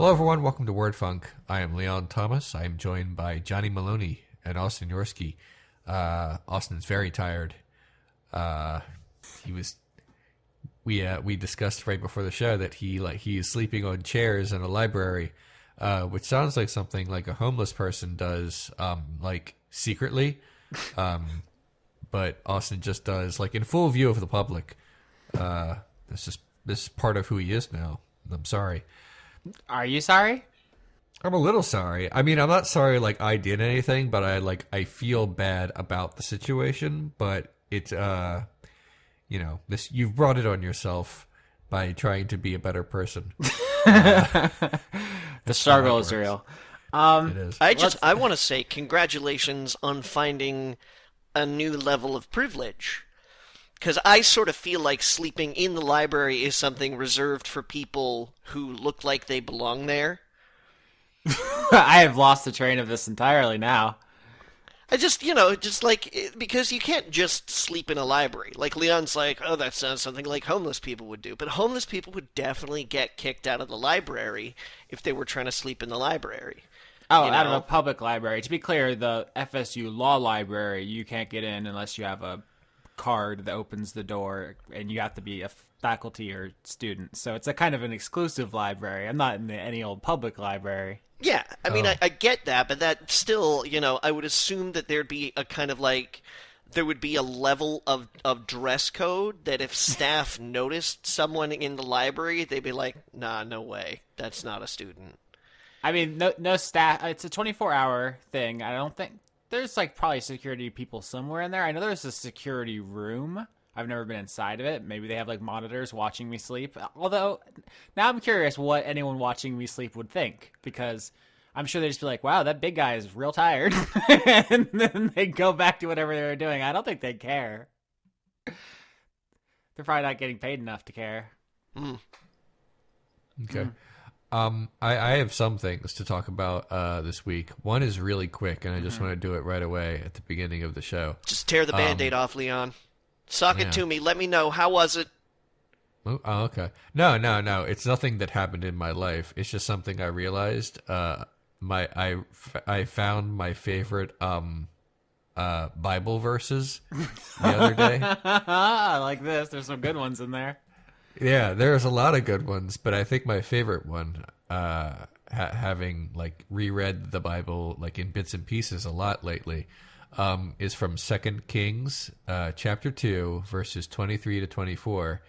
Hello, everyone. Welcome to Word Funk. I am Leon Thomas. I am joined by Johnny Maloney and Austin Yorsky. Austin's very tired. We discussed right before the show that he is sleeping on chairs in a library, which sounds like something like a homeless person does, like secretly. But Austin just does like in full view of the public. This is part of who he is now. I'm sorry. Are you sorry? I'm a little sorry. I mean, I'm not sorry like I did anything, but I feel bad about the situation. But it's you've brought it on yourself by trying to be a better person. The struggle is real. It is. I want to say congratulations on finding a new level of privilege. Because I sort of feel like sleeping in the library is something reserved for people who look like they belong there. I have lost the train of this entirely now. I just like, because you can't just sleep in a library. Like, Leon's like, oh, that sounds something like homeless people would do. But homeless people would definitely get kicked out of the library if they were trying to sleep in the library. Oh, out of a public library. To be clear, the FSU Law Library, you can't get in unless you have a card that opens the door, and you have to be a faculty or student. So it's a kind of an exclusive library. I'm not in any old public library. Yeah, I mean, I get that, but that still, I would assume that there'd be a kind of like, there would be a level of dress code that if staff noticed someone in the library, they'd be like, nah, no way, that's not a student. I mean, no staff. It's a 24-hour thing. I don't think there's like probably security people somewhere in there. I know there's a security room. I've never been inside of it. Maybe they have like monitors watching me sleep. Although now I'm curious what anyone watching me sleep would think, because I'm sure they'd just be like, wow, that big guy is real tired. And then they go back to whatever they were doing. I don't think they'd care. They're probably not getting paid enough to care. Mm. Okay. I have some things to talk about this week. One is really quick, and I just want to do it right away at the beginning of the show. Just tear the Band-Aid off, Leon. Sock it to me. Let me know. How was it? Oh, okay. No. It's nothing that happened in my life. It's just something I realized. I found my favorite Bible verses the other day. I like this. There's some good ones in there. Yeah, there's a lot of good ones, but I think my favorite one, having like reread the Bible like in bits and pieces a lot lately, is from 2 Kings, chapter 2, verses 23 to 24.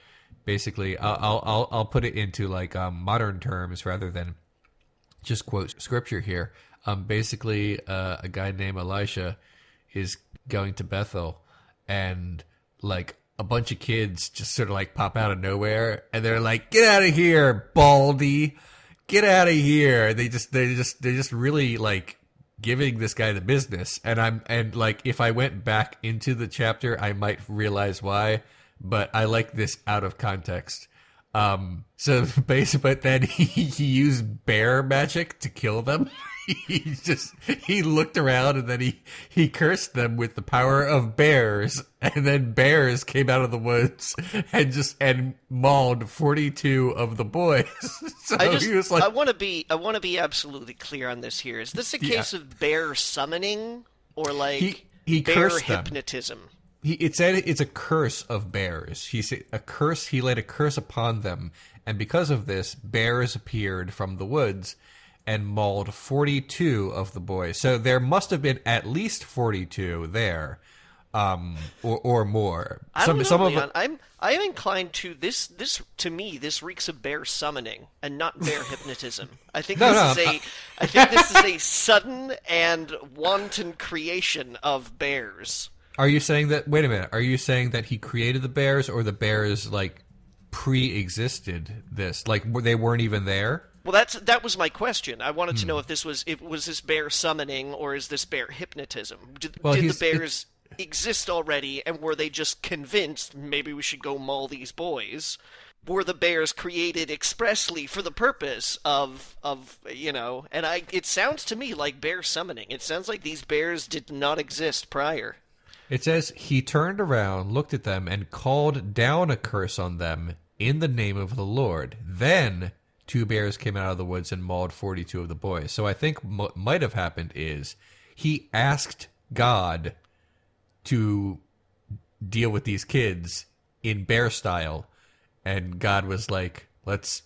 Basically, I'll put it into like modern terms rather than just quote scripture here. Basically, a guy named Elisha is going to Bethel, and like a bunch of kids just sort of like pop out of nowhere, and they're like, "Get out of here, Baldy! Get out of here!" They're just really like giving this guy the business. And like if I went back into the chapter, I might realize why, but I like this out of context. So basically, but then he used bear magic to kill them. He looked around, and then he cursed them with the power of bears, and then bears came out of the woods and mauled 42 of the boys. So he was like, I want to be absolutely clear on this here. Is this a case of bear summoning or like he bear cursed them. hypnotism? It said it's a curse of bears. He said a curse. He laid a curse upon them, and because of this, bears appeared from the woods and mauled 42 of the boys. So there must have been at least 42 there, or more. I don't know, Leon. I am inclined to this. To me, this reeks of bear summoning and not bear hypnotism. I think I think this is a sudden and wanton creation of bears. Are you saying that? Wait a minute. Are you saying that he created the bears, or the bears like pre-existed this? Like they weren't even there? Well, that was my question. I wanted to know if this bear summoning or is this bear hypnotism? Did the bears exist already, and were they just convinced maybe we should go maul these boys? Were the bears created expressly for the purpose of And it sounds to me like bear summoning. It sounds like these bears did not exist prior. It says he turned around, looked at them, and called down a curse on them in the name of the Lord. Then 2 bears came out of the woods and mauled 42 of the boys. So I think what might have happened is he asked God to deal with these kids in bear style, and God was like, let's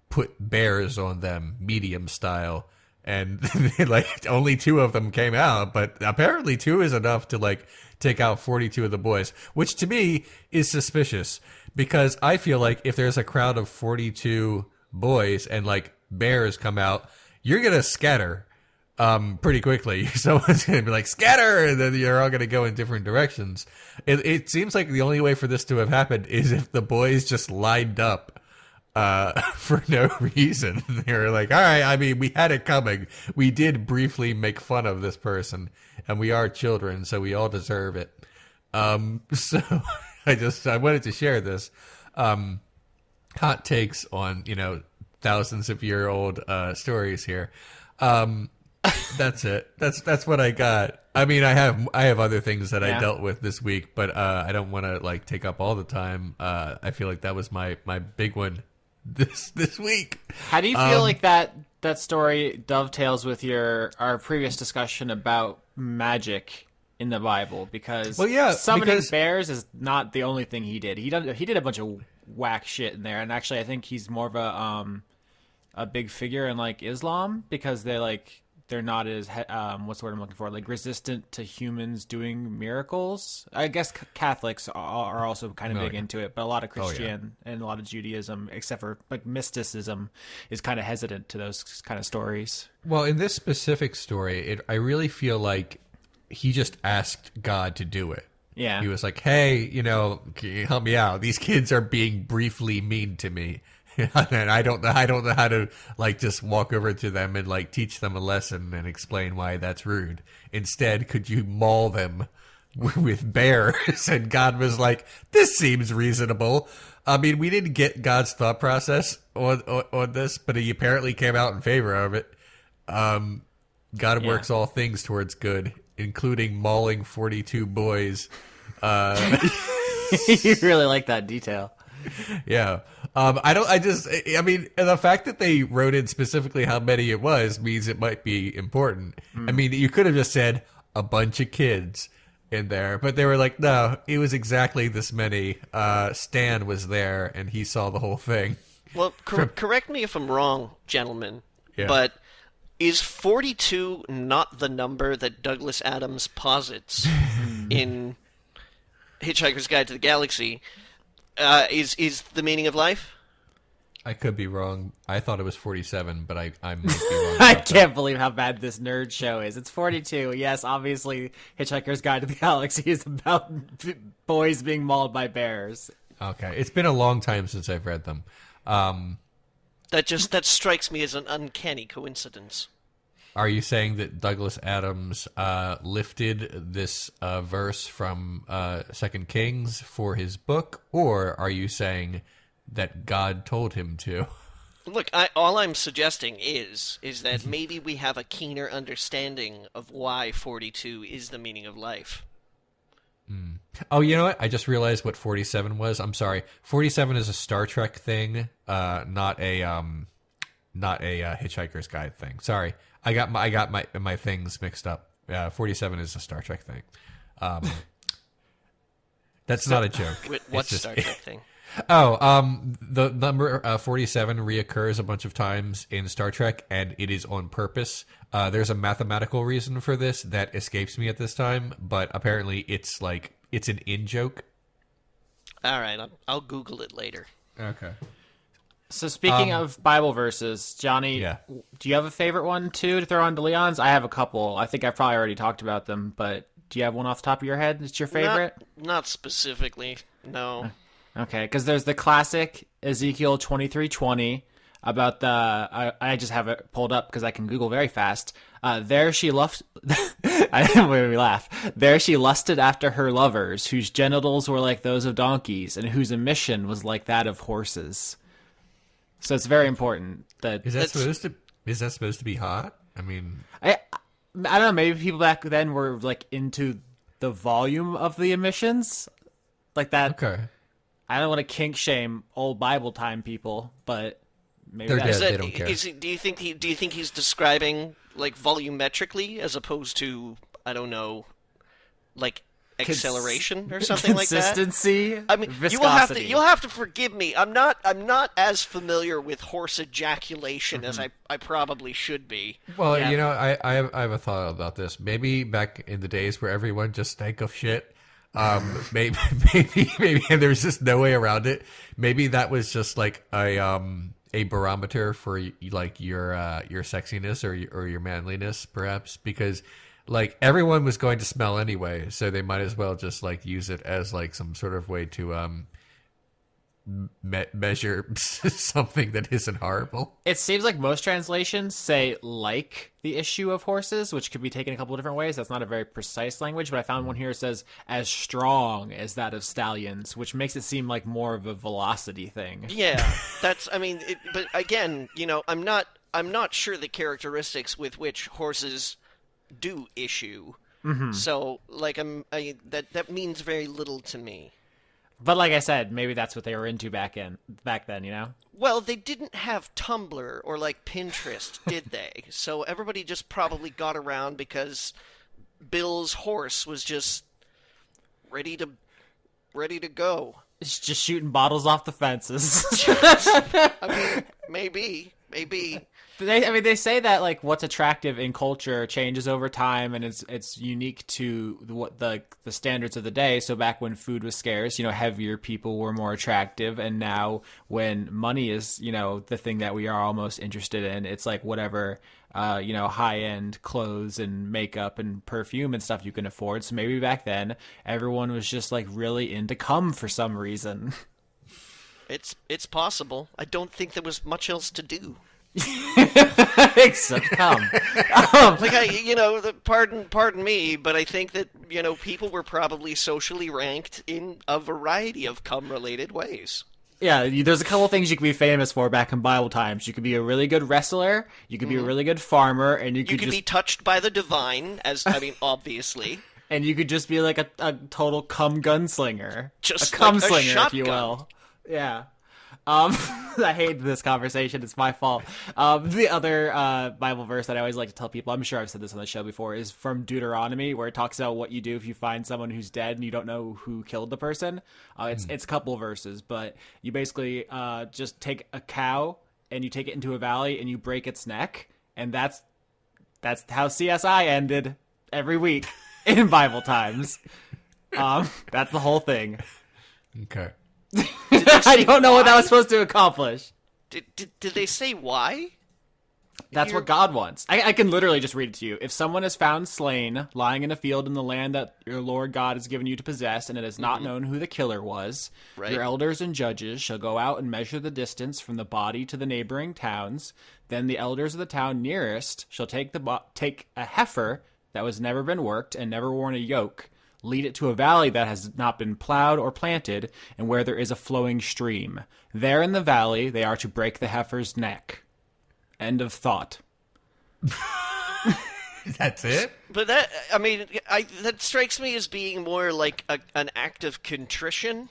put bears on them medium style. And like only 2 of them came out, but apparently 2 is enough to like take out 42 of the boys, which to me is suspicious, because I feel like if there's a crowd of 42 boys and like bears come out, you're gonna scatter pretty quickly. Someone's gonna be like, scatter, and then you're all gonna go in different directions. It seems like the only way for this to have happened is if the boys just lined up for no reason. They were like, all right, I mean, we had it coming. We did briefly make fun of this person, and we are children, so we all deserve it. So I wanted to share this. Hot takes on, thousands of year old stories here. That's it. That's what I got. I mean, I have other things that I dealt with this week, but I don't want to like take up all the time. I feel like that was my big one this week. How do you feel like that story dovetails with our previous discussion about magic in the Bible? Because summoning bears is not the only thing he did. He did a bunch of whack shit in there, and actually I think he's more of a big figure in like Islam, because they're not as what's the word I'm looking for, like resistant to humans doing miracles. I guess Catholics are also kind of big into it, but a lot of Christian and a lot of Judaism, except for like mysticism, is kind of hesitant to those kind of stories. Well, in this specific story, I really feel like he just asked God to do it. Yeah. He was like, hey, can you help me out? These kids are being briefly mean to me. And I don't know how to like just walk over to them and like teach them a lesson and explain why that's rude. Instead, could you maul them with bears? And God was like, this seems reasonable. I mean, we didn't get God's thought process on this, but he apparently came out in favor of it. God works all things towards good, including mauling 42 boys. You really like that detail. Yeah. I mean, the fact that they wrote in specifically how many it was means it might be important. I mean, you could have just said a bunch of kids in there, but they were like, no, it was exactly this many. Stan was there and he saw the whole thing. Well, correct me if I'm wrong, gentlemen, but is 42 not the number that Douglas Adams posits in Hitchhiker's Guide to the Galaxy? Is the meaning of life? I could be wrong. I thought it was 47, but I might be wrong. I can't believe how bad this nerd show is. It's 42. Yes, obviously, Hitchhiker's Guide to the Galaxy is about boys being mauled by bears. Okay, it's been a long time since I've read them. That strikes me as an uncanny coincidence. Are you saying that Douglas Adams lifted this verse from 2 Kings for his book, or are you saying that God told him to? Look, all I'm suggesting is that maybe we have a keener understanding of why 42 is the meaning of life. Oh, you know what? I just realized what 47 was. I'm sorry. 47 is a Star Trek thing, not a Hitchhiker's Guide thing. Sorry. I got my things mixed up. 47 is a Star Trek thing. That's not a joke. What's just, Star Trek thing? The number 47 reoccurs a bunch of times in Star Trek, and it is on purpose. There's a mathematical reason for this that escapes me at this time, but apparently it's an in-joke. All right, I'll Google it later. Okay. So speaking of Bible verses, Johnny, do you have a favorite one too to throw on to Leon's? I have a couple. I think I've probably already talked about them, but do you have one off the top of your head that's your favorite? Not specifically, no. Okay, because there's the classic Ezekiel 23:20 about I just have it pulled up because I can Google very fast. There she made me laugh. There she lusted after her lovers, whose genitals were like those of donkeys, and whose emission was like that of horses. So it's very important that is that supposed to be hot? I mean, I don't know. Maybe people back then were like into the volume of the emissions, like that. Okay. I don't want to kink shame old Bible time people, but maybe They're that's dead. They don't care. Do you think he's describing like volumetrically as opposed to, I don't know, like acceleration or something like that? Consistency. I mean, viscosity. you'll have to forgive me. I'm not as familiar with horse ejaculation as I probably should be. Well, I have a thought about this. Maybe back in the days where everyone just stank of shit, maybe and there's just no way around it. Maybe that was just like a barometer for like your sexiness or your manliness, perhaps, because like everyone was going to smell anyway, so they might as well just like use it as like some sort of way to measure something that isn't horrible. It seems like most translations say like the issue of horses, which could be taken a couple of different ways. That's not a very precise language, but I found one here that says as strong as that of stallions, which makes it seem like more of a velocity thing. Yeah, but again, I'm not sure the characteristics with which horses do issue. Mm-hmm. So like that means very little to me. But like I said, maybe that's what they were into back then, Well, they didn't have Tumblr or like Pinterest, did they? So everybody just probably got around because Bill's horse was just ready to go. It's just shooting bottles off the fences. I mean, maybe. They say that like what's attractive in culture changes over time, and it's unique to what the standards of the day. So back when food was scarce, heavier people were more attractive, and now when money is the thing that we are all most interested in, it's like whatever high end clothes and makeup and perfume and stuff you can afford. So maybe back then everyone was just like really into cum for some reason. It's possible. I don't think there was much else to do. Except cum. Pardon me, but I think that people were probably socially ranked in a variety of cum-related ways. Yeah, there's a couple things you could be famous for back in Bible times. You could be a really good wrestler, you could be a really good farmer, and you could just be touched by the divine, obviously. And you could just be like a total cum gunslinger. Just a cum like a slinger, shotgun. if you will. Yeah. I hate this conversation. It's my fault. The other Bible verse that I always like to tell people, I'm sure I've said this on the show before, is from Deuteronomy, where it talks about what you do if you find someone who's dead and you don't know who killed the person. It's a couple verses, but you basically just take a cow and you take it into a valley and you break its neck, and that's how CSI ended every week in Bible times. That's the whole thing. Okay. I don't know what that was supposed to accomplish. Did they say why? That's what God wants. I can literally just read it to you. If someone is found slain, lying in a field in the land that your Lord God has given you to possess, and it is not known who the killer was, right. Your elders and judges shall go out and measure the distance from the body to the neighboring towns. Then the elders of the town nearest shall take a heifer that has never been worked and never worn a yoke, lead it to a valley that has not been plowed or planted, and where there is a flowing stream. There in the valley they are to break the heifer's neck. End of thought. That's it? But that strikes me as being more like an act of contrition.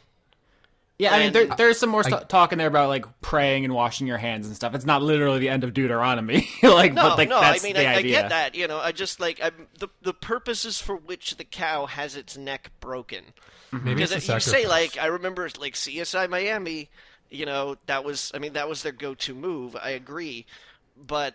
Yeah, I mean, there's some more talk in there about like praying and washing your hands and stuff. It's not literally the end of Deuteronomy. That's the idea. I get that. I just the purposes for which the cow has its neck broken. Maybe it's a Because you sacrifice. say I remember like CSI Miami. That was their go-to move. I agree, but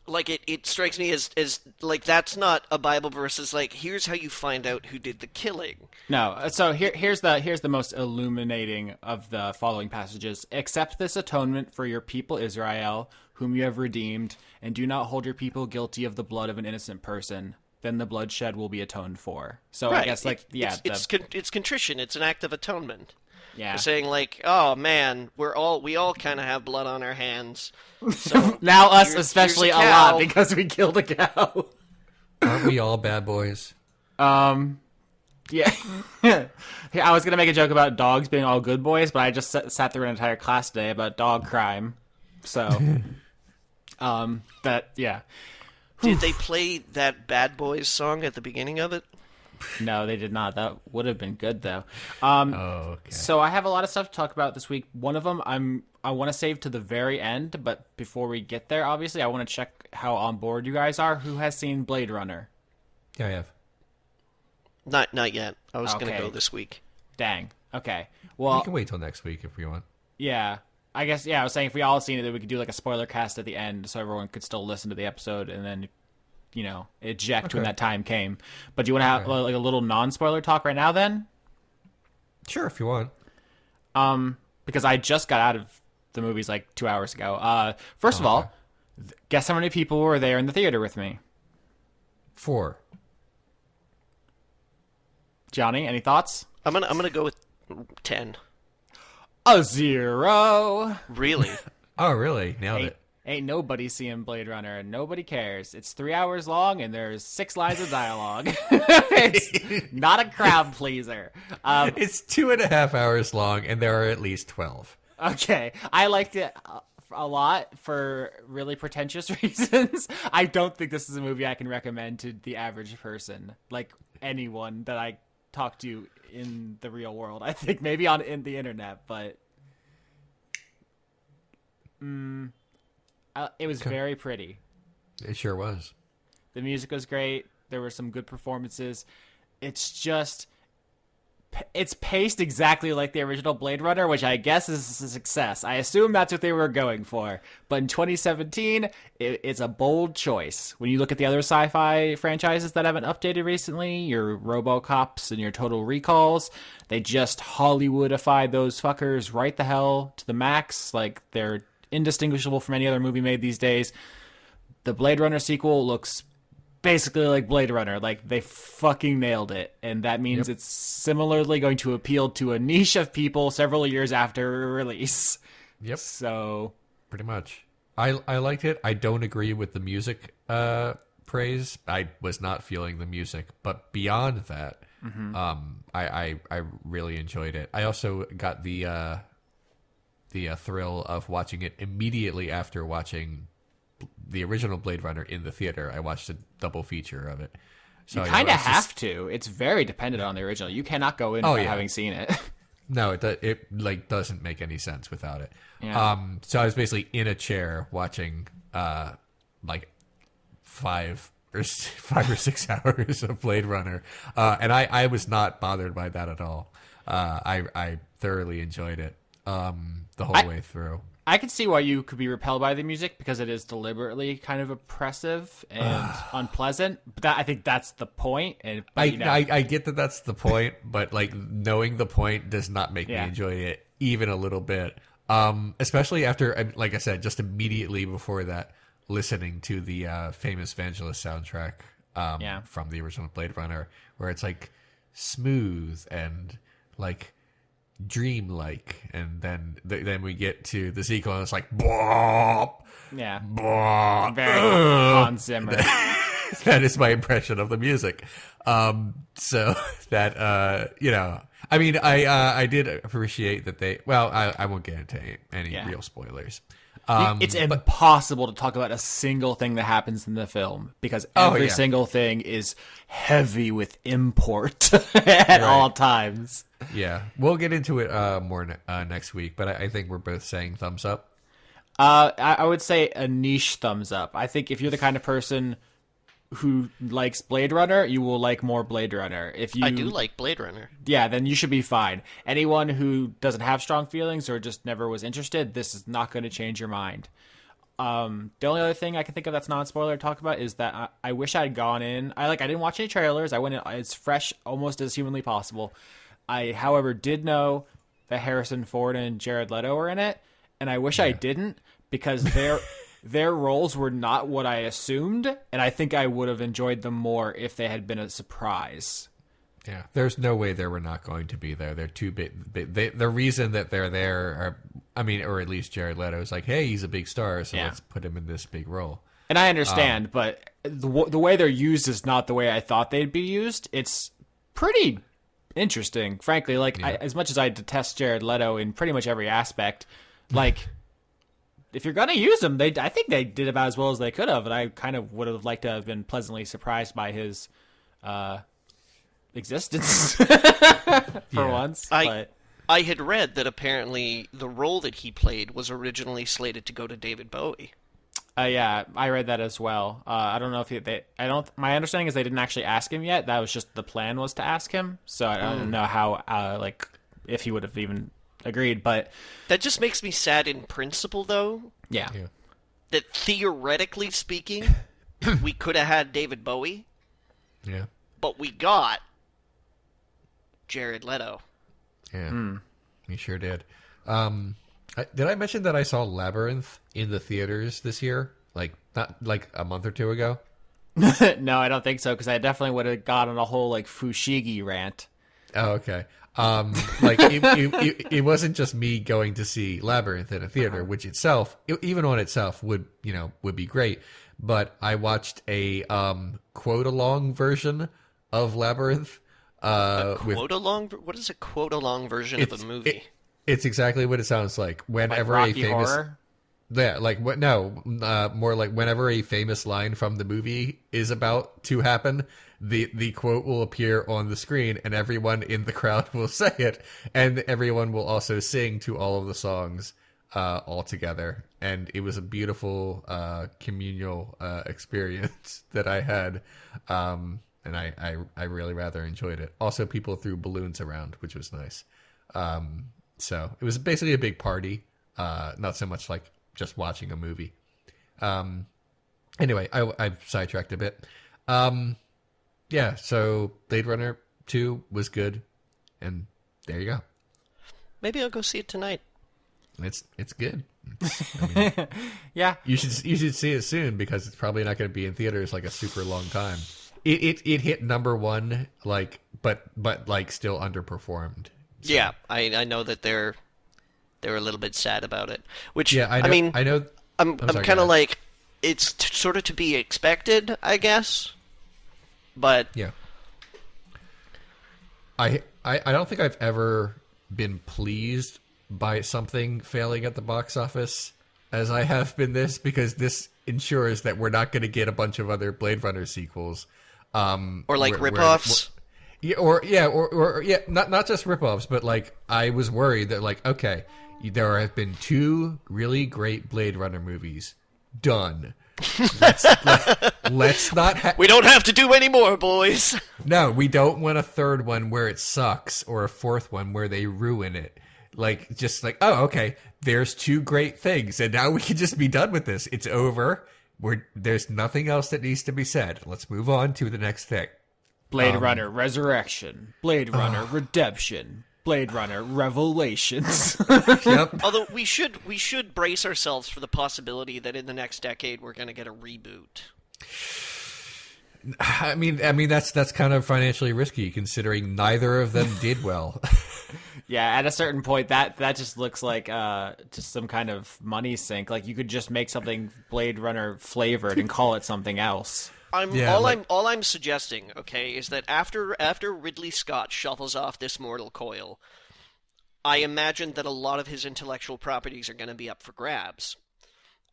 like it strikes me as like that's not a Bible verse. It's like here's how you find out who did the killing. No, so here's the most illuminating of the following passages. Accept this atonement for your people Israel, whom you have redeemed, and do not hold your people guilty of the blood of an innocent person. Then the bloodshed will be atoned for. So right. I guess it's contrition. It's an act of atonement. Yeah. They're saying like, oh man, we all kind of have blood on our hands. So now us especially here's a lot because we killed a cow. Aren't we all bad boys? Yeah. I was gonna make a joke about dogs being all good boys, but I just sat through an entire class today about dog crime. So, yeah. Did they play that Bad Boys song at the beginning of it? No, they did not. That would have been good though. Okay. So I have a lot of stuff to talk about this week. One of them I'm I want to save to the very end, but before we get there, obviously, I want to check how on board you guys are. Who has seen Blade Runner? Yeah, I have. Not yet. I was going to go this week. Dang. Okay. Well, you can wait till next week if we want. Yeah. I guess, I was saying if we all seen it, then we could do like a spoiler cast at the end so everyone could still listen to the episode and then, eject when that time came. But do you want to have like a little non-spoiler talk right now then? Sure, if you want. Because I just got out of the movies like 2 hours ago. First of all, guess how many people were there in the theater with me? 4. Johnny, any thoughts? I'm gonna go with 10. A 0. Really? Oh, really? Nailed it. Ain't nobody seeing Blade Runner, and nobody cares. It's 3 hours long, and there's 6 lines of dialogue. It's not a crowd pleaser. It's 2.5 hours long, and there are at least 12. Okay, I liked it a lot for really pretentious reasons. I don't think this is a movie I can recommend to the average person, like anyone that I talk to in the real world. I think maybe in the internet, but it was very pretty. It sure was. The music was great. There were some good performances. It's paced exactly like the original Blade Runner, which I guess is a success. I assume that's what they were going for. But in 2017, it's a bold choice. When you look at the other sci-fi franchises that haven't updated recently, your RoboCops and your Total Recalls, they just Hollywoodified those fuckers right the hell to the max. Like, they're indistinguishable from any other movie made these days. The Blade Runner sequel looks basically like Blade Runner. Like, they fucking nailed it, and that means it's similarly going to appeal to a niche of people several years after release. Yep. So pretty much. I liked it. I don't agree with the music praise. I was not feeling the music, but beyond that, I really enjoyed it. I also got the thrill of watching it immediately after watching the original Blade Runner in the theater. I watched a double feature of it. So you kind of have to. It's very dependent on the original. You cannot go in without having seen it. No, it doesn't make any sense without it. Yeah. So I was basically in a chair watching like 5 or 6 hours of Blade Runner, and I was not bothered by that at all. I thoroughly enjoyed it the whole way through. I can see why you could be repelled by the music because it is deliberately kind of oppressive and unpleasant. But I think that's the point. And I get that that's the point, but like knowing the point does not make me enjoy it even a little bit. Especially after, like I said, just immediately before that, listening to the famous Vangelis soundtrack from the original Blade Runner, where it's like smooth and like dreamlike, and then we get to the sequel and it's like bop, bop. Very Hans Zimmer. That is my impression of the music. So that I mean, I did appreciate that I won't get into any real spoilers. It's impossible to talk about a single thing that happens in the film because every single thing is heavy with import at all times. Yeah, we'll get into it more next week, but I think we're both saying thumbs up. I would say a niche thumbs up. I think if you're the kind of person who likes Blade Runner, you will like more Blade Runner. I do like Blade Runner. Yeah, then you should be fine. Anyone who doesn't have strong feelings or just never was interested, this is not going to change your mind. The only other thing I can think of that's non-spoiler to talk about is that I wish I had gone in. I didn't watch any trailers. I went in as fresh almost as humanly possible. I, however, did know that Harrison Ford and Jared Leto were in it, and I wish I didn't because their roles were not what I assumed, and I think I would have enjoyed them more if they had been a surprise. Yeah, there's no way they were not going to be there. They're too big. The reason that they're there, or at least Jared Leto is like, hey, he's a big star, so let's put him in this big role. And I understand, but the way they're used is not the way I thought they'd be used. It's pretty interesting, frankly. Like, as much as I detest Jared Leto in pretty much every aspect, like, if you're going to use him, I think they did about as well as they could have, and I kind of would have liked to have been pleasantly surprised by his existence for once. I had read that apparently the role that he played was originally slated to go to David Bowie. Yeah, I read that as well. I don't know if my understanding is they didn't actually ask him yet. That was just the plan was to ask him. So I don't know how, if he would have even agreed. But that just makes me sad in principle, though. Yeah. That theoretically speaking, we could have had David Bowie. Yeah. But we got Jared Leto. Yeah, we sure did. Did I mention that I saw Labyrinth in the theaters this year? Not like a month or two ago? No, I don't think so, because I definitely would have gone on a whole Fushigi rant. Oh, okay. It wasn't just me going to see Labyrinth in a theater, which itself, even on itself, would be great. But I watched a quote along version of Labyrinth. What is a quote along version of a movie? It's exactly what it sounds like. Whenever like Rocky Horror? Yeah, more like whenever a famous line from the movie is about to happen, the quote will appear on the screen, and everyone in the crowd will say it, and everyone will also sing to all of the songs all together. And it was a beautiful communal experience that I had, and I really rather enjoyed it. Also, people threw balloons around, which was nice. So it was basically a big party, not so much like just watching a movie. Anyway, I've sidetracked a bit. Yeah, so Blade Runner 2 was good, and there you go. Maybe I'll go see it tonight. It's good. Yeah. You should see it soon, because it's probably not going to be in theaters a super long time. It hit number one, but still underperformed. So. Yeah, I know that they're a little bit sad about it. Which yeah, I know. I'm kind of it's sort of to be expected, I guess. But yeah, I don't think I've ever been pleased by something failing at the box office as I have been this, because this ensures that we're not going to get a bunch of other Blade Runner sequels. Or ripoffs. Not just ripoffs, but I was worried that okay, there have been 2 really great Blade Runner movies done. Let's not. We don't have to do any more, boys. No, we don't want a 3rd one where it sucks, or a 4th one where they ruin it. Oh, okay, there's 2 great things, and now we can just be done with this. It's over. There's nothing else that needs to be said. Let's move on to the next thing. Blade Runner Resurrection, Blade Runner Redemption, Blade Runner Revelations. Yep. Although we should brace ourselves for the possibility that in the next decade we're going to get a reboot. I mean that's kind of financially risky, considering neither of them did well. Yeah, at a certain point, that just looks like just some kind of money sink. You could just make something Blade Runner flavored and call it something else. All I'm suggesting, okay, is that after Ridley Scott shuffles off this mortal coil, I imagine that a lot of his intellectual properties are going to be up for grabs.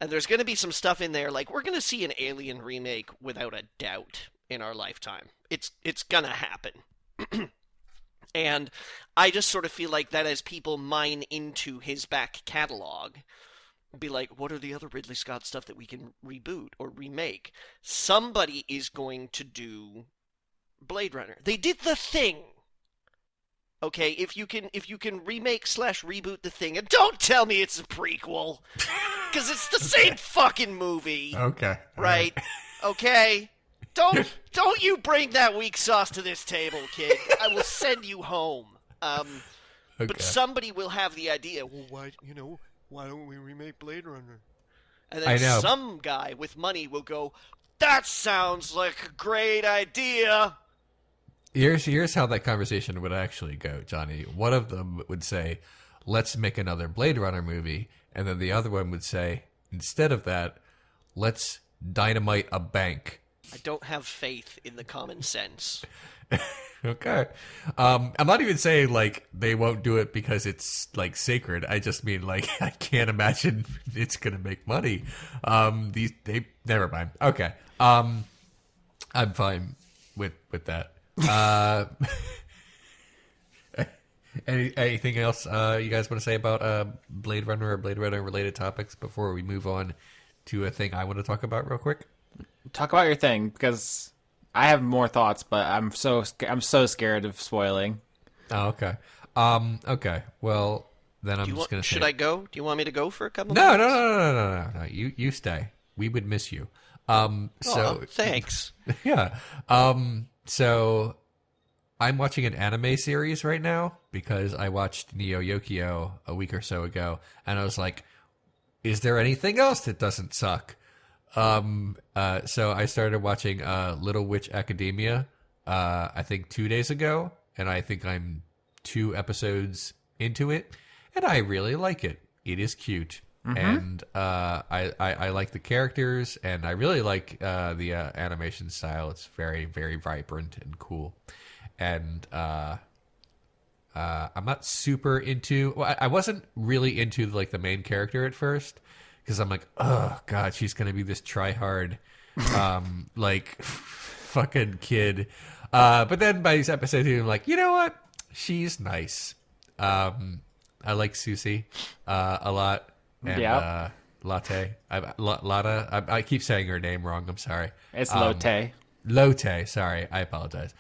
And there's going to be some stuff in there, we're going to see an Alien remake without a doubt in our lifetime. It's going to happen. And I just sort of feel like that as people mine into his back catalog, be what are the other Ridley Scott stuff that we can reboot or remake? Somebody is going to do Blade Runner. They did The Thing. Okay, if you can remake / reboot The Thing, and don't tell me it's a prequel, because it's the same fucking movie. Okay. Right? Okay. Don't you bring that weak sauce to this table, kid. I will send you home. Okay. But somebody will have the idea. Well, why don't we remake Blade Runner? And then some guy with money will go, that sounds like a great idea. Here's how that conversation would actually go, Johnny. One of them would say, let's make another Blade Runner movie. And then the other one would say, instead of that, let's dynamite a bank. I don't have faith in the common sense. Okay. I'm not even saying they won't do it because it's sacred. I just mean I can't imagine it's gonna make money. They never mind. Okay. I'm fine with that. Anything else you guys want to say about Blade Runner or Blade Runner related topics before we move on to a thing I want to talk about real quick? Talk about your thing, because I have more thoughts, but I'm so scared of spoiling. Oh, okay. Okay. Well, then I'm just going to say... Should I go? Do you want me to go for a couple No, minutes? no. You stay. We would miss you. Thanks. Yeah. So I'm watching an anime series right now because I watched Neo Yokio a week or so ago, and I was like, is there anything else that doesn't suck? So I started watching Little Witch Academia, I think 2 days ago, and I think I'm 2 episodes into it, and I really like it. It is cute. And I like the characters, and I really like the animation style. It's very, very vibrant and cool. And I'm not super into... Well, I wasn't really into like the main character at first, because I'm like, oh god, she's gonna be this try-hard like fucking kid. But then by these episodes, I'm like, you know what? She's nice. I like Susie a lot. And Latte. Lotta. I keep saying her name wrong. I'm sorry. It's Lotte. Lotte. Sorry. I apologize.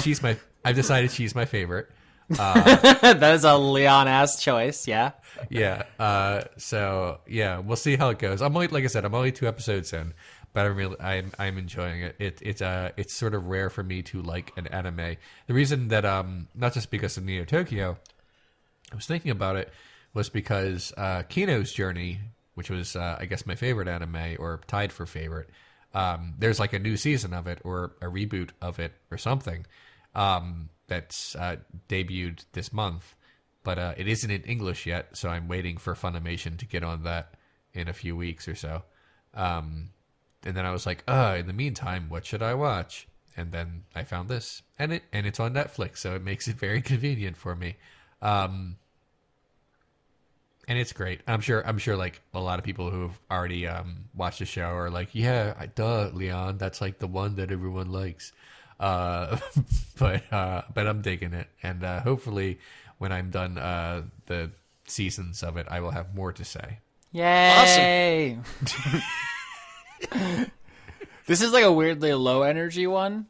She's my... I've decided she's my favorite. That is a Leon-ass choice, yeah. Yeah. So yeah, we'll see how it goes. I'm only, like I said, I'm only 2 episodes in, but I'm enjoying it. It's sort of rare for me to like an anime. The reason that not just because of Neo Tokyo, I was thinking about it, was because Kino's Journey, which was I guess my favorite anime, or tied for favorite. There's like a new season of it, or a reboot of it, or something. That's debuted this month, but it isn't in English yet, so I'm waiting for Funimation to get on that in a few weeks or so. And then I was like, in the meantime, what should I watch? And then I found this, and it's on Netflix, so it makes it very convenient for me. And it's great. I'm sure like a lot of people who've already watched the show are like, yeah, duh, Leon, that's like the one that everyone likes. But I'm digging it, and hopefully when I'm done the seasons of it, I will have more to say. Yay! Awesome. This is like a weirdly low energy one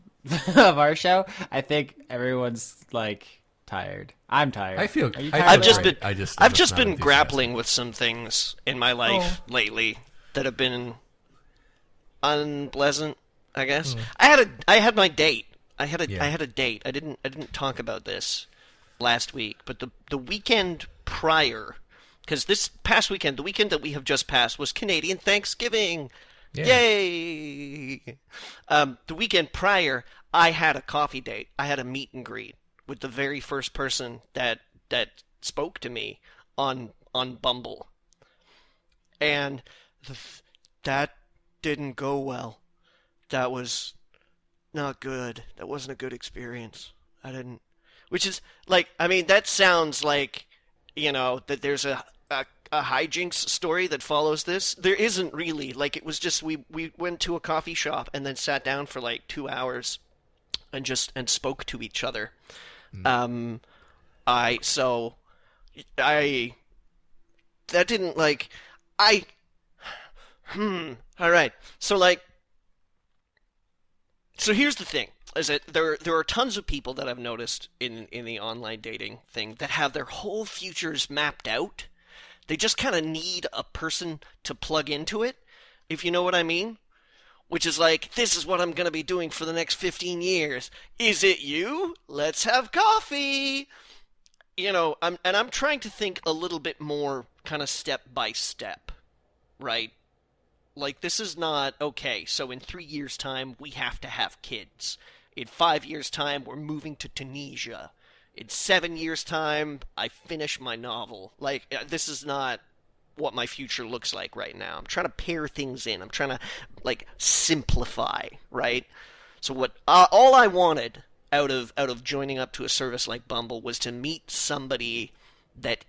of our show. I think everyone's like tired. I'm tired. I feel. I've just been enthusiastic. grappling with some things in my life lately that have been unpleasant, I guess. I had my date. I had a date. I didn't talk about this last week, but the weekend prior, because this past weekend, the weekend that we have just passed, was Canadian Thanksgiving. Yeah. Yay! The weekend prior, I had a coffee date. I had a meet and greet with the very first person that spoke to me on Bumble, and that didn't go well. That was not good. That wasn't a good experience. Which is like, I mean, that sounds like, that there's a hijinks story that follows this. There isn't really. Like, it was just we went to a coffee shop and then sat down for like 2 hours and spoke to each other. All right. So here's the thing, is that there are tons of people that I've noticed in the online dating thing that have their whole futures mapped out. They just kind of need a person to plug into it, if you know what I mean. Which is like, this is what I'm going to be doing for the next 15 years. Is it you? Let's have coffee. I'm trying to think a little bit more kind of step by step, right? Like, this is not, okay, so in 3 years' time, we have to have kids. In 5 years' time, we're moving to Tunisia. In 7 years' time, I finish my novel. Like, this is not what my future looks like right now. I'm trying to pair things in. I'm trying to, like, simplify, right? So what all I wanted out of joining up to a service like Bumble was to meet somebody that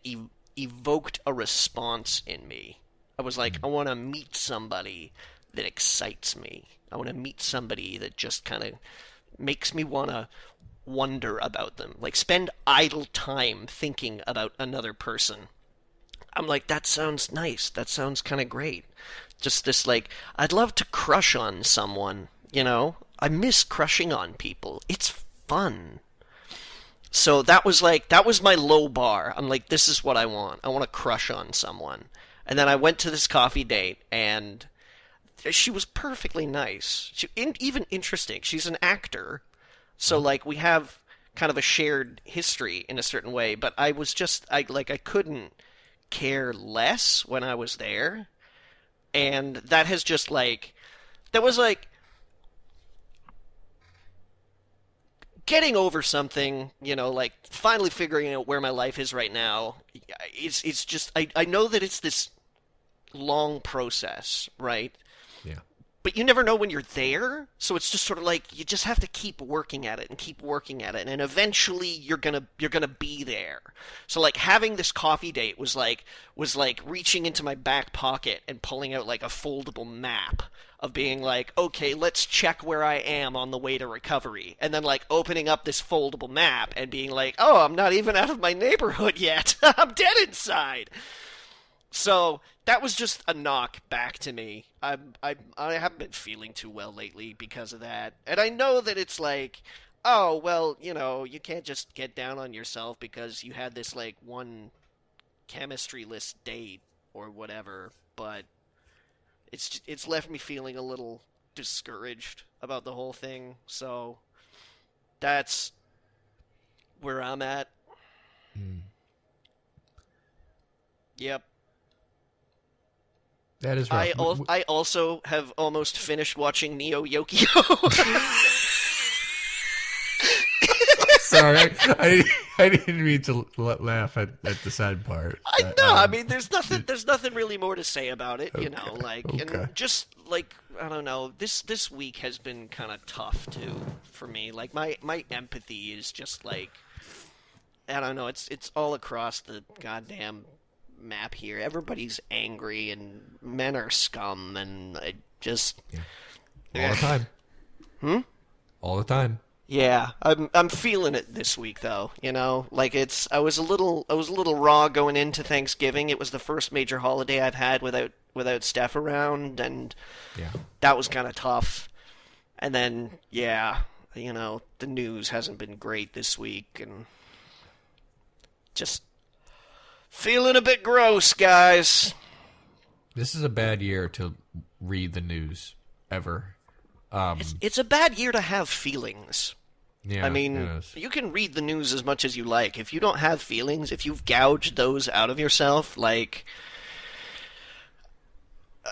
evoked a response in me. I was like, I want to meet somebody that excites me. I want to meet somebody that just kind of makes me want to wonder about them. Like, spend idle time thinking about another person. I'm like, that sounds nice. That sounds kind of great. Just this, like, I'd love to crush on someone, you know? I miss crushing on people. It's fun. So that was my low bar. I'm like, this is what I want. I want to crush on someone. And then I went to this coffee date, and she was perfectly nice. Even interesting. She's an actor. So, like, we have kind of a shared history in a certain way, but I was just, I couldn't care less when I was there. And that has just, like, that was, like, getting over something, you know, like, finally figuring out where my life is right now. It's just, I know that it's this long process, right? Yeah. But you never know when you're there, so it's just sort of like you just have to keep working at it and keep working at it, and eventually you're gonna be there. So like having this coffee date was like reaching into my back pocket and pulling out like a foldable map of being like, okay, let's check where I am on the way to recovery, and then like opening up this foldable map and being like, oh, I'm not even out of my neighborhood yet. I'm dead inside. So that was just a knock back to me. I haven't been feeling too well lately because of that. And I know that it's like, oh, well, you know, you can't just get down on yourself because you had this, like, one chemistry-less date or whatever. But it's left me feeling a little discouraged about the whole thing. So that's where I'm at. Yep. That is rough. I also have almost finished watching Neo Yokio. Sorry, I didn't mean to laugh at the sad part. I know. I mean, there's nothing really more to say about it, you know. Like, okay. And just like I don't know. This week has been kind of tough too for me. Like my empathy is just like I don't know. It's all across the goddamn map here. Everybody's angry and men are scum, and I just all the time. All the time. Yeah, I'm feeling it this week though. You know, like I was a little raw going into Thanksgiving. It was the first major holiday I've had without Steph around, and that was kind of tough. And then you know, the news hasn't been great this week, and just feeling a bit gross, guys. This is a bad year to read the news, ever. It's a bad year to have feelings. Yeah, I mean, you can read the news as much as you like. If you don't have feelings, if you've gouged those out of yourself, like,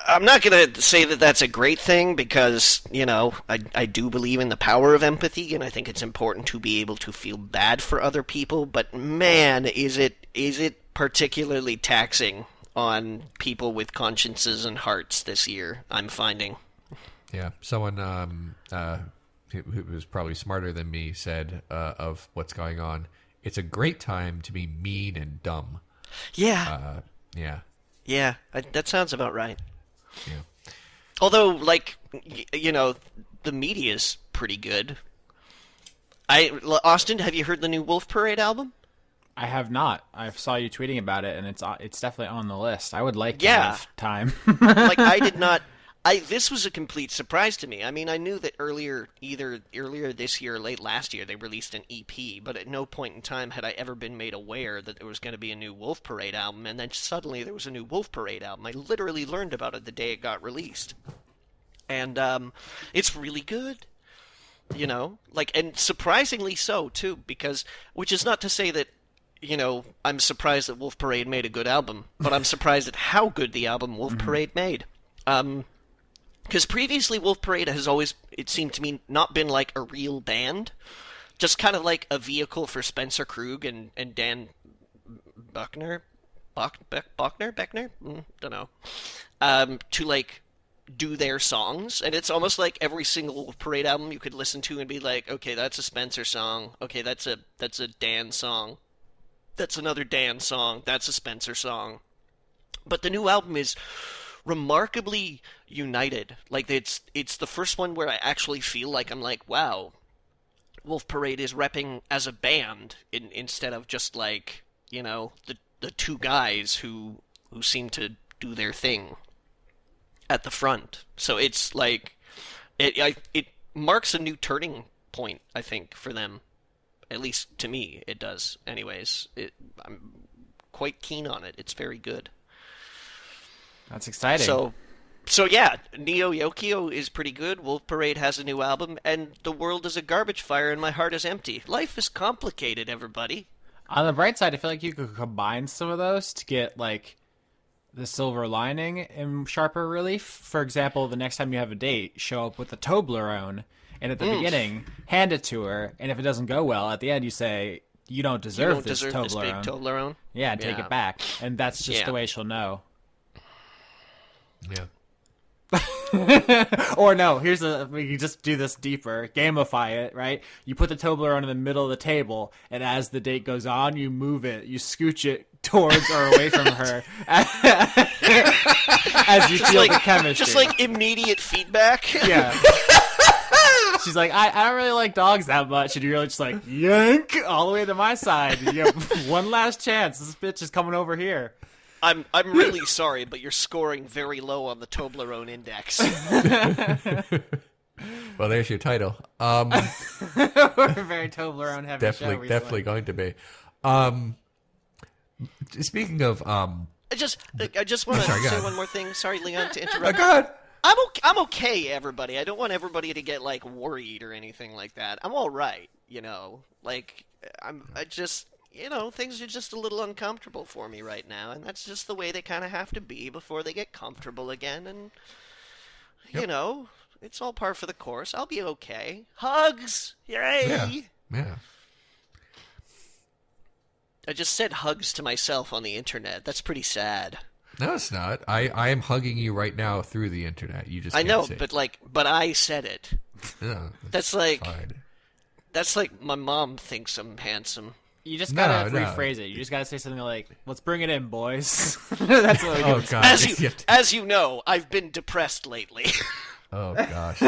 I'm not going to say that that's a great thing because, you know, I do believe in the power of empathy, and I think it's important to be able to feel bad for other people, but man, is it particularly taxing on people with consciences and hearts this year, I'm finding. Yeah, someone who was probably smarter than me said of what's going on, it's a great time to be mean and dumb. Yeah. Yeah, that sounds about right. Yeah. Although, like, you know, the media's pretty good. Austin, have you heard the new Wolf Parade album? I have not. I saw you tweeting about it, and it's definitely on the list. I would like to have time. Like, I did not. This was a complete surprise to me. I mean, I knew that either earlier this year or late last year, they released an EP, but at no point in time had I ever been made aware that there was going to be a new Wolf Parade album, and then suddenly there was a new Wolf Parade album. I literally learned about it the day it got released. And it's really good. You know? Like, and surprisingly so, too, because, which is not to say that, you know, I'm surprised that Wolf Parade made a good album, but I'm surprised at how good the album Wolf Parade made. Because previously Wolf Parade has always, it seemed to me, not been like a real band. Just kind of like a vehicle for Spencer Krug and Dan Buckner? Beckner? Don't know. To like do their songs. And it's almost like every single Wolf Parade album you could listen to and be like, okay, that's a Spencer song. Okay, that's a Dan song. That's another Dan song. That's a Spencer song. But the new album is remarkably united. Like, it's the first one where I actually feel like I'm like, wow, Wolf Parade is repping as a band instead of just like, you know, the two guys who seem to do their thing at the front. So it's like it marks a new turning point, I think, for them. At least to me, it does. Anyways, I'm quite keen on it. It's very good. That's exciting. So yeah, Neo Yokio is pretty good. Wolf Parade has a new album, and the world is a garbage fire, and my heart is empty. Life is complicated, everybody. On the bright side, I feel like you could combine some of those to get like the silver lining in sharper relief. For example, the next time you have a date, show up with a Toblerone, and at the beginning, hand it to her, and if it doesn't go well, at the end you say, you don't deserve this Toblerone. This big Toblerone. Yeah, take it back. And that's just the way she'll know. Yeah. Or no, we can just do this deeper, gamify it, right? You put the Toblerone in the middle of the table, and as the date goes on, you move it, you scooch it towards or away from her as you feel the chemistry. Just like immediate feedback. Yeah. She's like, I don't really like dogs that much, and you're really just like, yank all the way to my side. You have one last chance. This bitch is coming over here. I'm really sorry, but you're scoring very low on the Toblerone index. Well, there's your title. We're a very Toblerone heavy show. Definitely going to be. Speaking of, I just want to say one more thing. Sorry, Leon, to interrupt. Go ahead. I'm okay, everybody. I don't want everybody to get like worried or anything like that. I'm all right, you know. Like I just, you know, things are just a little uncomfortable for me right now, and that's just the way they kind of have to be before they get comfortable again. And you know, it's all par for the course. I'll be okay. Hugs, yay! Yeah. I just said hugs to myself on the internet. That's pretty sad. No, it's not. I am hugging you right now through the internet. You just can't know, see. but I said it. No, that's like fine. That's like my mom thinks I'm handsome. You just gotta rephrase it. You just gotta say something like, "Let's bring it in, boys." That's what we do. Oh God! As you know, I've been depressed lately. Oh gosh.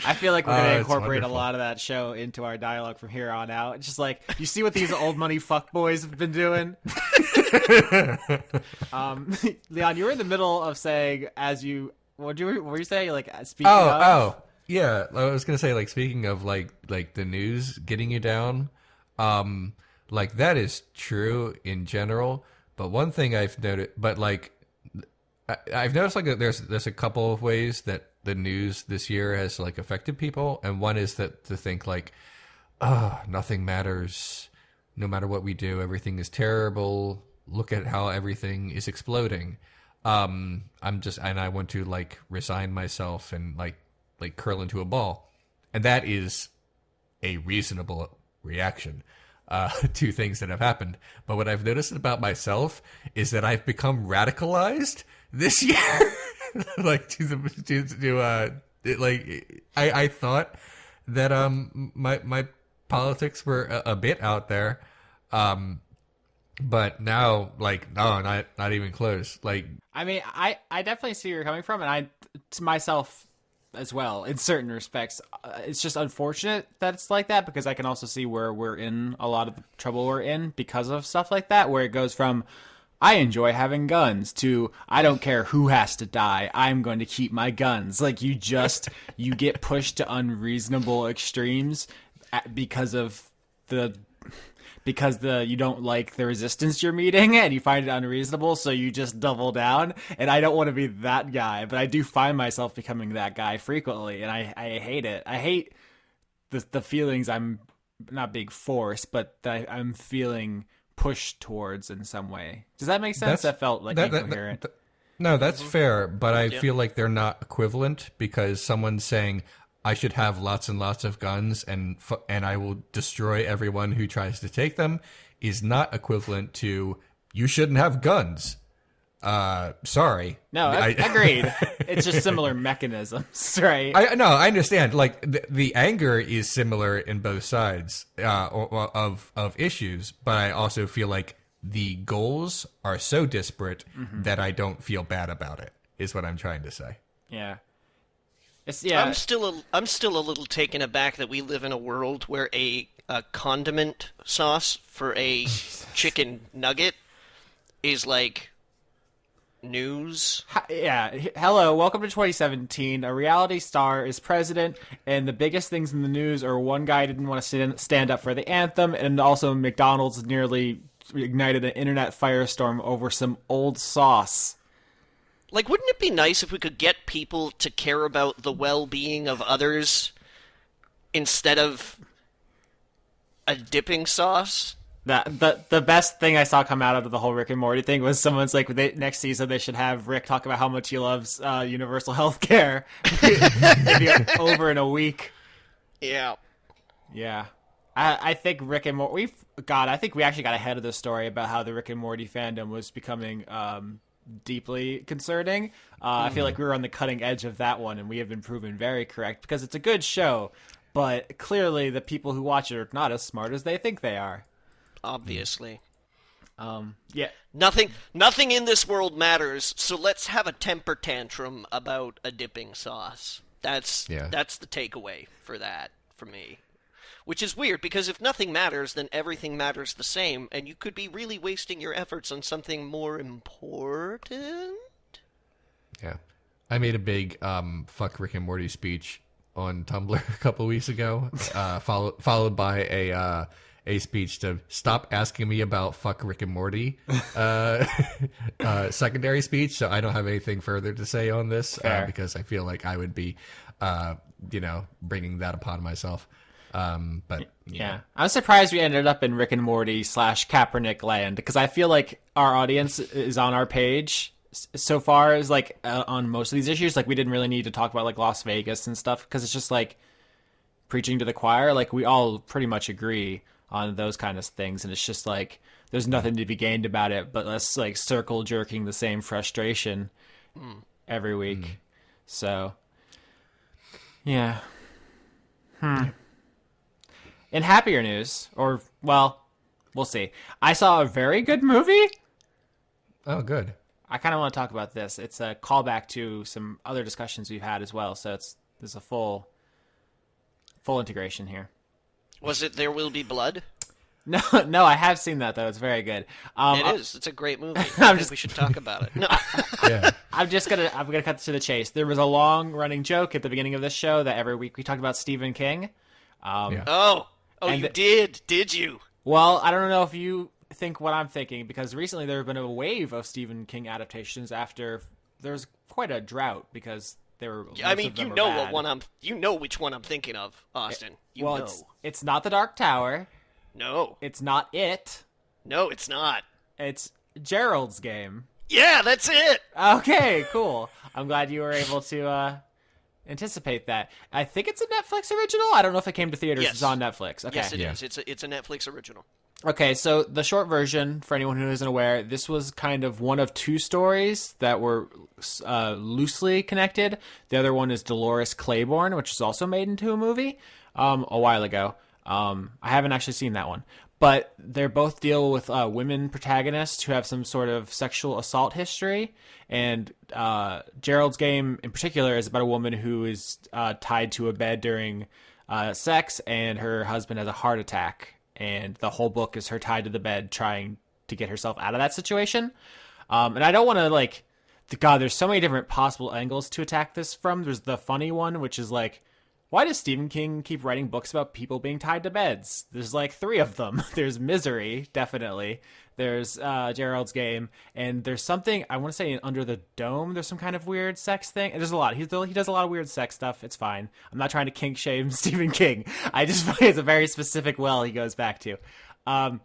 I feel like we're going to incorporate a lot of that show into our dialogue from here on out. It's just like, you see what these old money fuckboys have been doing? Leon, you were in the middle of saying, what were you saying? Like, speaking of? Oh, yeah. I was going to say, like, speaking of, like the news getting you down, like, that is true in general. But one thing I've noticed, I've noticed, like, there's a couple of ways that the news this year has like affected people, and one is that to think like, nothing matters, no matter what we do, everything is terrible. Look at how everything is exploding. And I want to like resign myself and like curl into a ball, and that is a reasonable reaction to things that have happened. But what I've noticed about myself is that I've become radicalized this year. Like I thought that my politics were a bit out there, but now like no, not even close. Like I mean, I definitely see where you're coming from, and I to myself as well in certain respects. It's just unfortunate that it's like that, because I can also see where we're in a lot of the trouble we're in because of stuff like that, where it goes from I enjoy having guns to I don't care who has to die, I'm going to keep my guns. Like you get pushed to unreasonable extremes because you don't like the resistance you're meeting and you find it unreasonable, so you just double down. And I don't want to be that guy, but I do find myself becoming that guy frequently, and I hate it. I hate the feelings I'm not being forced, but that I'm feeling pushed towards in some way. Does that make sense? That felt like incoherent. No, that's fair, but I feel like they're not equivalent, because someone's saying I should have lots and lots of guns and I will destroy everyone who tries to take them is not equivalent to you shouldn't have guns. Sorry. No, agreed. It's just similar mechanisms, right? I understand. Like the anger is similar in both sides of issues, but I also feel like the goals are so disparate that I don't feel bad about it. Is what I'm trying to say. Yeah. Yeah. I'm still a little taken aback that we live in a world where a condiment sauce for a chicken nugget is like news. Hello, welcome to 2017. A reality star is president, and the biggest things in the news are one guy didn't want to stand up for the anthem, and also McDonald's nearly ignited an internet firestorm over some old sauce. Like, wouldn't it be nice if we could get people to care about the well-being of others instead of a dipping sauce? The best thing I saw come out of the whole Rick and Morty thing was someone's like, next season they should have Rick talk about how much he loves universal health care over in a week. Yeah. Yeah. I think Rick and Morty... I think we actually got ahead of the story about how the Rick and Morty fandom was becoming deeply concerning. I feel like we were on the cutting edge of that one, and we have been proven very correct, because it's a good show, but clearly the people who watch it are not as smart as they think they are. Obviously. Yeah. Nothing in this world matters, so let's have a temper tantrum about a dipping sauce. That's the takeaway for that, for me. Which is weird, because if nothing matters, then everything matters the same, and you could be really wasting your efforts on something more important? Yeah. I made a big fuck Rick and Morty speech on Tumblr a couple weeks ago, followed by a speech to stop asking me about fuck Rick and Morty secondary speech. So I don't have anything further to say on this because I feel like I would be, bringing that upon myself. But yeah, I'm surprised we ended up in Rick and Morty / Kaepernick land, because I feel like our audience is on our page so far as like on most of these issues. Like, we didn't really need to talk about like Las Vegas and stuff, because it's just like preaching to the choir. Like, we all pretty much agree on those kind of things, and it's just like there's nothing to be gained about it but us like circle jerking the same frustration every week. So yeah. In happier news, or, well, we'll see. I saw a very good movie. Oh, good. I kind of want to talk about this. It's a callback to some other discussions we've had as well, so there's a full integration here. Was it There Will Be Blood? No, I have seen that, though. It's very good. It is. It's a great movie. I think we should talk about it. No. Yeah. I'm gonna cut to the chase. There was a long-running joke at the beginning of this show that every week we talked about Stephen King. Oh, you did you? Well, I don't know if you think what I'm thinking, because recently there have been a wave of Stephen King adaptations after there's quite a drought, because there were. I mean, you know which one I'm thinking of, Austin. It's not The Dark Tower. No. It's not It. No, it's not. It's Gerald's Game. Yeah, that's it. Okay, cool. I'm glad you were able to anticipate that. I think it's a Netflix original. I don't know if it came to theaters. Yes. It's on Netflix. Okay. Yes, it is. It's a Netflix original. Okay, so the short version, for anyone who isn't aware, this was kind of one of two stories that were loosely connected. The other one is Dolores Claiborne, which was also made into a movie a while ago. I haven't actually seen that one. But they both deal with women protagonists who have some sort of sexual assault history. And Gerald's Game, in particular, is about a woman who is tied to a bed during sex, and her husband has a heart attack. And the whole book is her tied to the bed trying to get herself out of that situation. And I don't want to, God, there's so many different possible angles to attack this from. There's the funny one, which is like, why does Stephen King keep writing books about people being tied to beds? There's like 3 of them. There's Misery, definitely. There's Gerald's Game. And there's something, I want to say, Under the Dome, there's some kind of weird sex thing. And there's a lot. He does a lot of weird sex stuff. It's fine. I'm not trying to kink shame Stephen King. I just find it's a very specific well he goes back to. And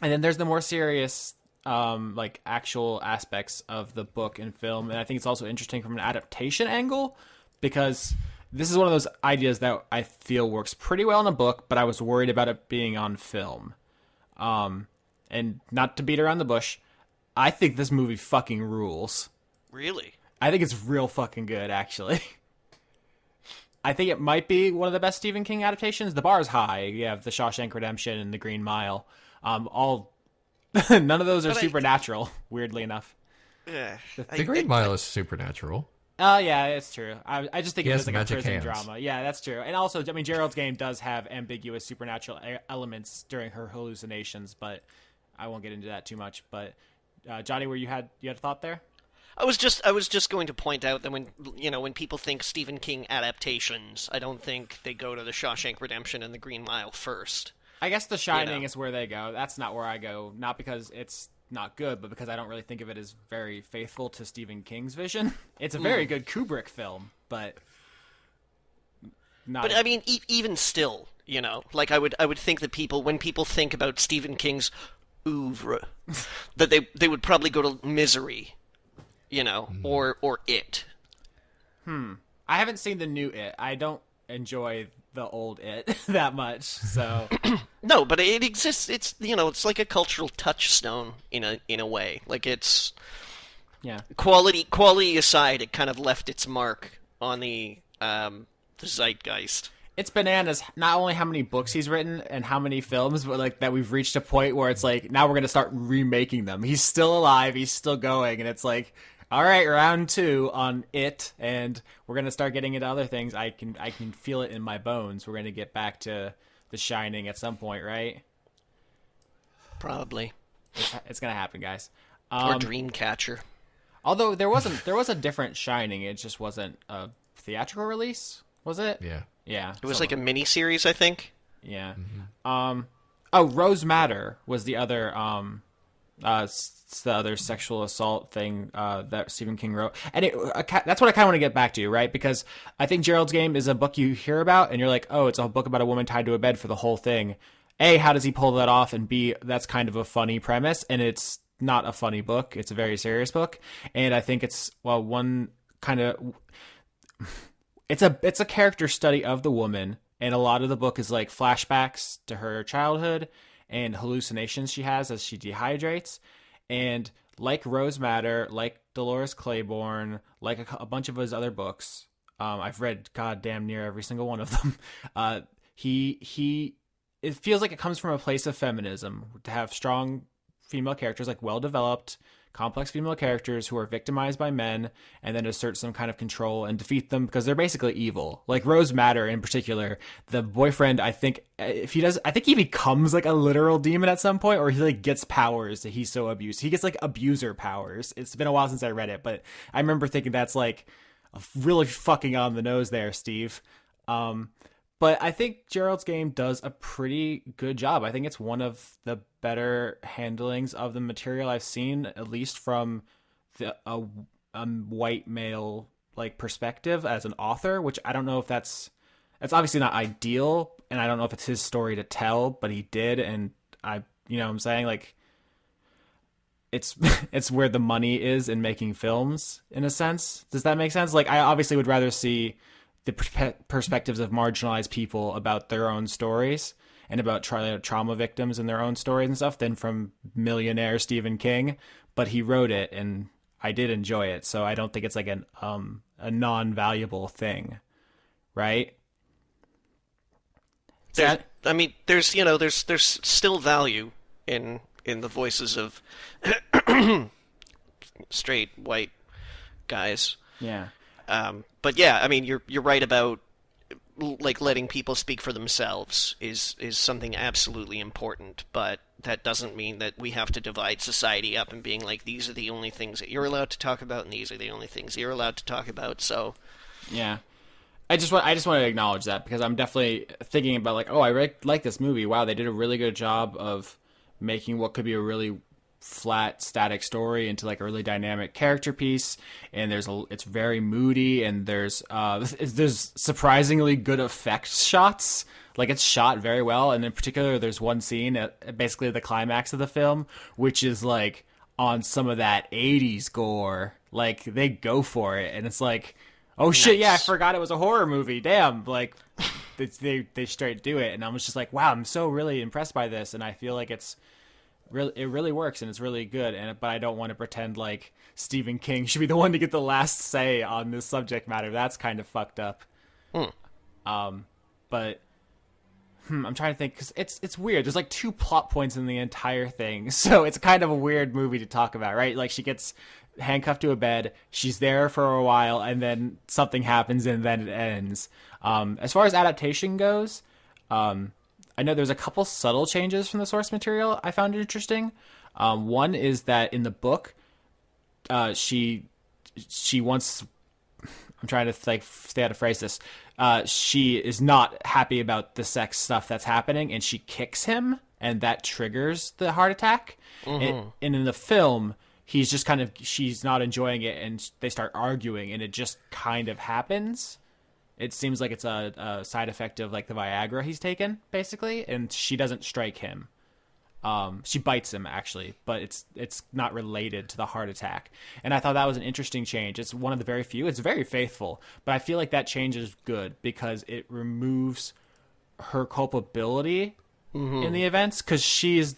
then there's the more serious, like, actual aspects of the book and film. And I think it's also interesting from an adaptation angle, because this is one of those ideas that I feel works pretty well in a book, but I was worried about it being on film. And not to beat around the bush, I think this movie fucking rules. Really? I think it's real fucking good, actually. I think it might be one of the best Stephen King adaptations. The bar is high. You have The Shawshank Redemption and The Green Mile. None of those are supernatural, weirdly enough. The Green Mile is supernatural. Yeah, it's true. I just think He it has was like a magic prison hands. drama. Yeah, that's true. And also, I mean, Gerald's Game does have ambiguous supernatural elements during her hallucinations, but I won't get into that too much. But Johnny, you had a thought there? I was just going to point out that when people think Stephen King adaptations, I don't think they go to The Shawshank Redemption and The Green Mile first. I guess The Shining is where they go. That's not where I go. Not because it's not good, but because I don't really think of it as very faithful to Stephen King's vision. It's a very good Kubrick film, but not. But I mean, even still, like I would think that when people think about Stephen King's oeuvre, that they would probably go to Misery, or It. I haven't seen the new It. I don't enjoy the old It that much, so. No, but it exists. It's it's like a cultural touchstone in a way. Like it's quality aside, it kind of left its mark on the zeitgeist. It's bananas. Not only how many books he's written and how many films, but like that we've reached a point where it's like now we're gonna start remaking them. He's still alive. He's still going, and it's like, all right, round 2 on It, and we're gonna start getting into other things. I can feel it in my bones. We're gonna get back to The Shining at some point, right? Probably. It's gonna happen, guys. Or Dreamcatcher. Although there was a different Shining. It just wasn't a theatrical release, was it? Yeah. Yeah. It was like a mini-series, I think. Yeah. Rose Madder was the other the other sexual assault thing that Stephen King wrote. And that's what I kind of want to get back to, right? Because I think Gerald's Game is a book you hear about, and you're like, oh, it's a book about a woman tied to a bed for the whole thing. A, how does he pull that off? And B, that's kind of a funny premise, and it's not a funny book. It's a very serious book. And I think it's, one kind of... It's a character study of the woman, and a lot of the book is like flashbacks to her childhood and hallucinations she has as she dehydrates. And like Rose Madder, like Dolores Claiborne, like a bunch of his other books, I've read goddamn near every single one of them. It feels like it comes from a place of feminism to have strong female characters, like well-developed, complex female characters who are victimized by men and then assert some kind of control and defeat them because they're basically evil. Like Rose Madder in particular, the boyfriend, I think he becomes like a literal demon at some point, or he like gets powers that he's so abused. He gets like abuser powers. It's been a while since I read it, but I remember thinking that's like really fucking on the nose there, Steve. But I think Gerald's Game does a pretty good job. I think it's one of the better handlings of the material I've seen, at least from a white male like perspective as an author, which I don't know if that's obviously not ideal, and I don't know if it's his story to tell, but he did, and I, what I'm saying, like, it's where the money is in making films, in a sense. Does that make sense? Like, I obviously would rather see the perspectives of marginalized people about their own stories and about trauma victims and their own stories and stuff than from millionaire Stephen King. But he wrote it, and I did enjoy it, so I don't think it's like a non-valuable thing, right? There's still value in the voices of straight white guys. Yeah. But yeah, I mean, you're right about like letting people speak for themselves is something absolutely important, but that doesn't mean that we have to divide society up and being like, these are the only things that you're allowed to talk about and these are the only things you're allowed to talk about. So yeah, I just want to acknowledge that, because I'm definitely thinking about like, oh, I really like this movie. Wow, they did a really good job of making what could be a really flat, static story into like a really dynamic character piece, and it's very moody, and there's surprisingly good effects shots. Like, it's shot very well, and in particular, there's one scene at basically the climax of the film, which is like on some of that 80s gore. Like, they go for it, and it's like, oh shit, yeah, I forgot it was a horror movie. Damn, like they straight do it, and I was just like, wow, I'm so really impressed by this, and I feel like it really works, and it's really good. But I don't want to pretend like Stephen King should be the one to get the last say on this subject matter. That's kind of fucked up. But I'm trying to think, because it's weird. There's like 2 plot points in the entire thing, so it's kind of a weird movie to talk about, right? Like she gets handcuffed to a bed, she's there for a while, and then something happens, and then it ends. As far as adaptation goes, I know there's a couple subtle changes from the source material I found interesting. One is that in the book, she wants. I'm trying to stay out of phrase this. She is not happy about the sex stuff that's happening, and she kicks him, and that triggers the heart attack. And in the film, he's just she's not enjoying it, and they start arguing, and it just kind of happens. It seems like it's a side effect of like the Viagra he's taken, basically, and she doesn't strike him. She bites him actually, but it's not related to the heart attack. And I thought that was an interesting change. It's one of the very few. It's very faithful, but I feel like that change is good because it removes her culpability in the events, because she is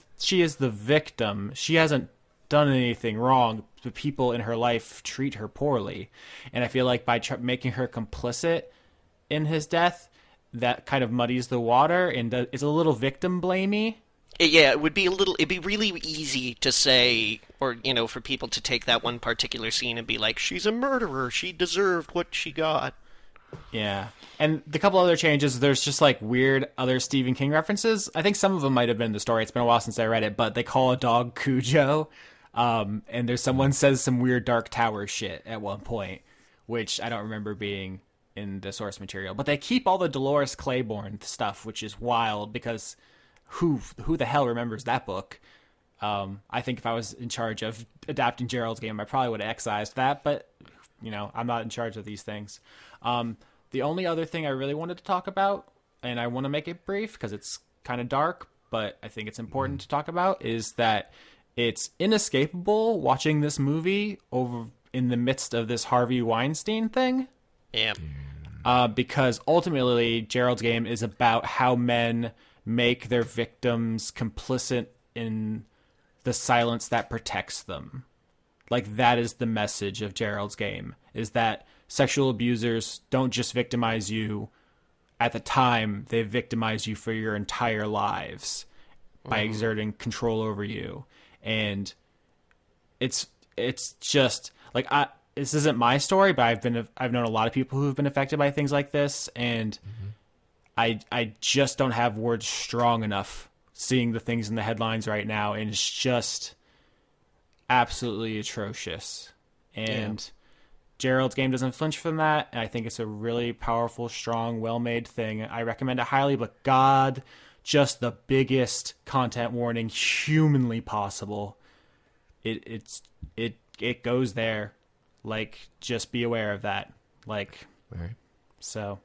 the victim. She hasn't done anything wrong, but people in her life treat her poorly. And I feel like by making her complicit in his death, that kind of muddies the water and it's a little victim blamey. Yeah, it'd be really easy to say, or, for people to take that one particular scene and be like, she's a murderer, she deserved what she got. Yeah. And the couple other changes, there's just like weird other Stephen King references. I think some of them might have been in the story. It's been a while since I read it, but they call a dog Cujo. And there's someone says some weird Dark Tower shit at one point, which I don't remember being in the source material. But they keep all the Dolores Claiborne stuff, which is wild because who the hell remembers that book? I think if I was in charge of adapting Gerald's Game, I probably would have excised that, but I'm not in charge of these things. The only other thing I really wanted to talk about, and I want to make it brief because it's kind of dark, but I think it's important to talk about, is that it's inescapable watching this movie over in the midst of this Harvey Weinstein thing. Yeah. Because ultimately, Gerald's Game is about how men make their victims complicit in the silence that protects them. Like, that is the message of Gerald's Game, is that sexual abusers don't just victimize you at the time, they victimize you for your entire lives by exerting control over you. And it's just like, this isn't my story, but I've known a lot of people who've been affected by things like this, and I just don't have words strong enough seeing the things in the headlines right now, and it's just absolutely atrocious. And Gerald's Game doesn't flinch from that, and I think it's a really powerful, strong, well-made thing. I recommend it highly, but God, just the biggest content warning humanly possible. It goes there. Like, just be aware of that. Like, right. So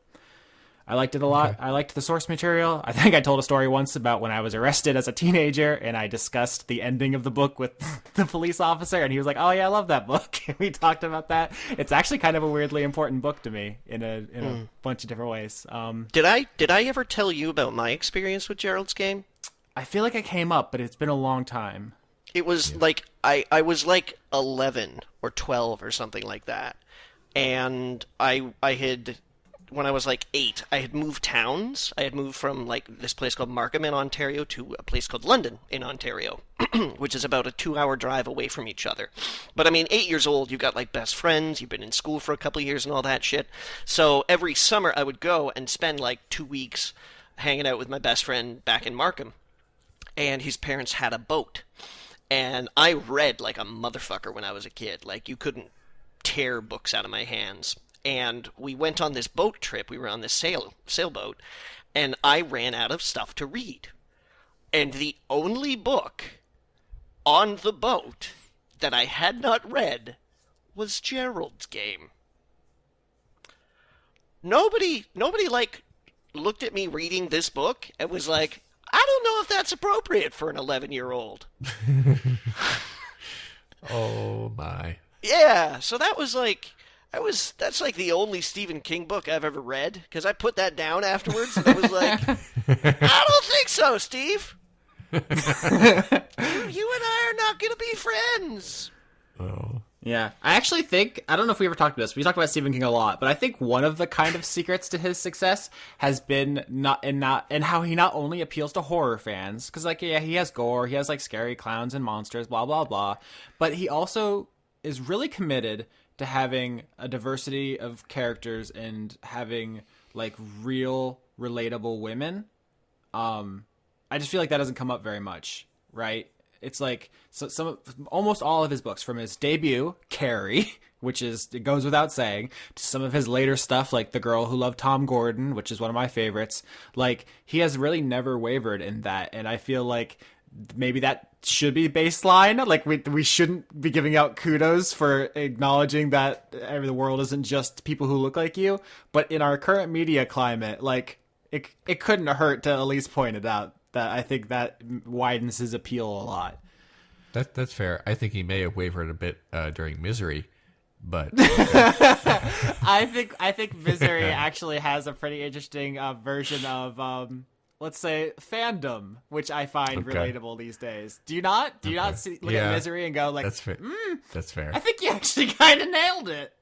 I liked it a lot. Okay. I liked the source material. I think I told a story once about when I was arrested as a teenager and I discussed the ending of the book with the police officer, and he was like, "Oh yeah, I love that book." And we talked about that. It's actually kind of a weirdly important book to me in a bunch of different ways. Did I ever tell you about my experience with Gerald's Game? I feel like it came up, but it's been a long time. It was like I was like 11 or 12 or something like that. And I had, when I was like 8, I had moved towns. I had moved from like this place called Markham in Ontario to a place called London in Ontario, which is about a 2-hour drive away from each other. But I mean, 8 years old, you've got like best friends, you've been in school for a couple of years and all that shit. So every summer I would go and spend like 2 weeks hanging out with my best friend back in Markham. And his parents had a boat. And I read like a motherfucker when I was a kid. Like, you couldn't tear books out of my hands. And we went on this boat trip. We were on this sailboat. And I ran out of stuff to read. And the only book on the boat that I had not read was Gerald's Game. Nobody like looked at me reading this book and was like, I don't know if that's appropriate for an 11-year-old. Oh my. Yeah, so that's like the only Stephen King book I've ever read, because I put that down afterwards and I was like, I don't think so, Steve. You and I are not going to be friends. Oh. Yeah, I actually think, I don't know if we ever talked about this, we talked about Stephen King a lot, but I think one of the kind of secrets to his success has been not how he not only appeals to horror fans, because like, yeah, he has gore, he has like scary clowns and monsters, blah, blah, blah, but he also is really committed to having a diversity of characters and having like real relatable women. I just feel like that doesn't come up very much, right? It's like almost all of his books, from his debut, Carrie, which is, it goes without saying, to some of his later stuff like The Girl Who Loved Tom Gordon, which is one of my favorites. Like, he has really never wavered in that, and I feel like maybe that should be baseline. Like, we shouldn't be giving out kudos for acknowledging that the world isn't just people who look like you, but in our current media climate, like, it couldn't hurt to at least point it out. That I think that widens his appeal a lot. That's fair. I think he may have wavered a bit during Misery, but I think Misery actually has a pretty interesting version of let's say fandom, which I find relatable these days. Do you not? Do you not look at Misery and go like, that's fair. That's fair. I think you actually kind of nailed it.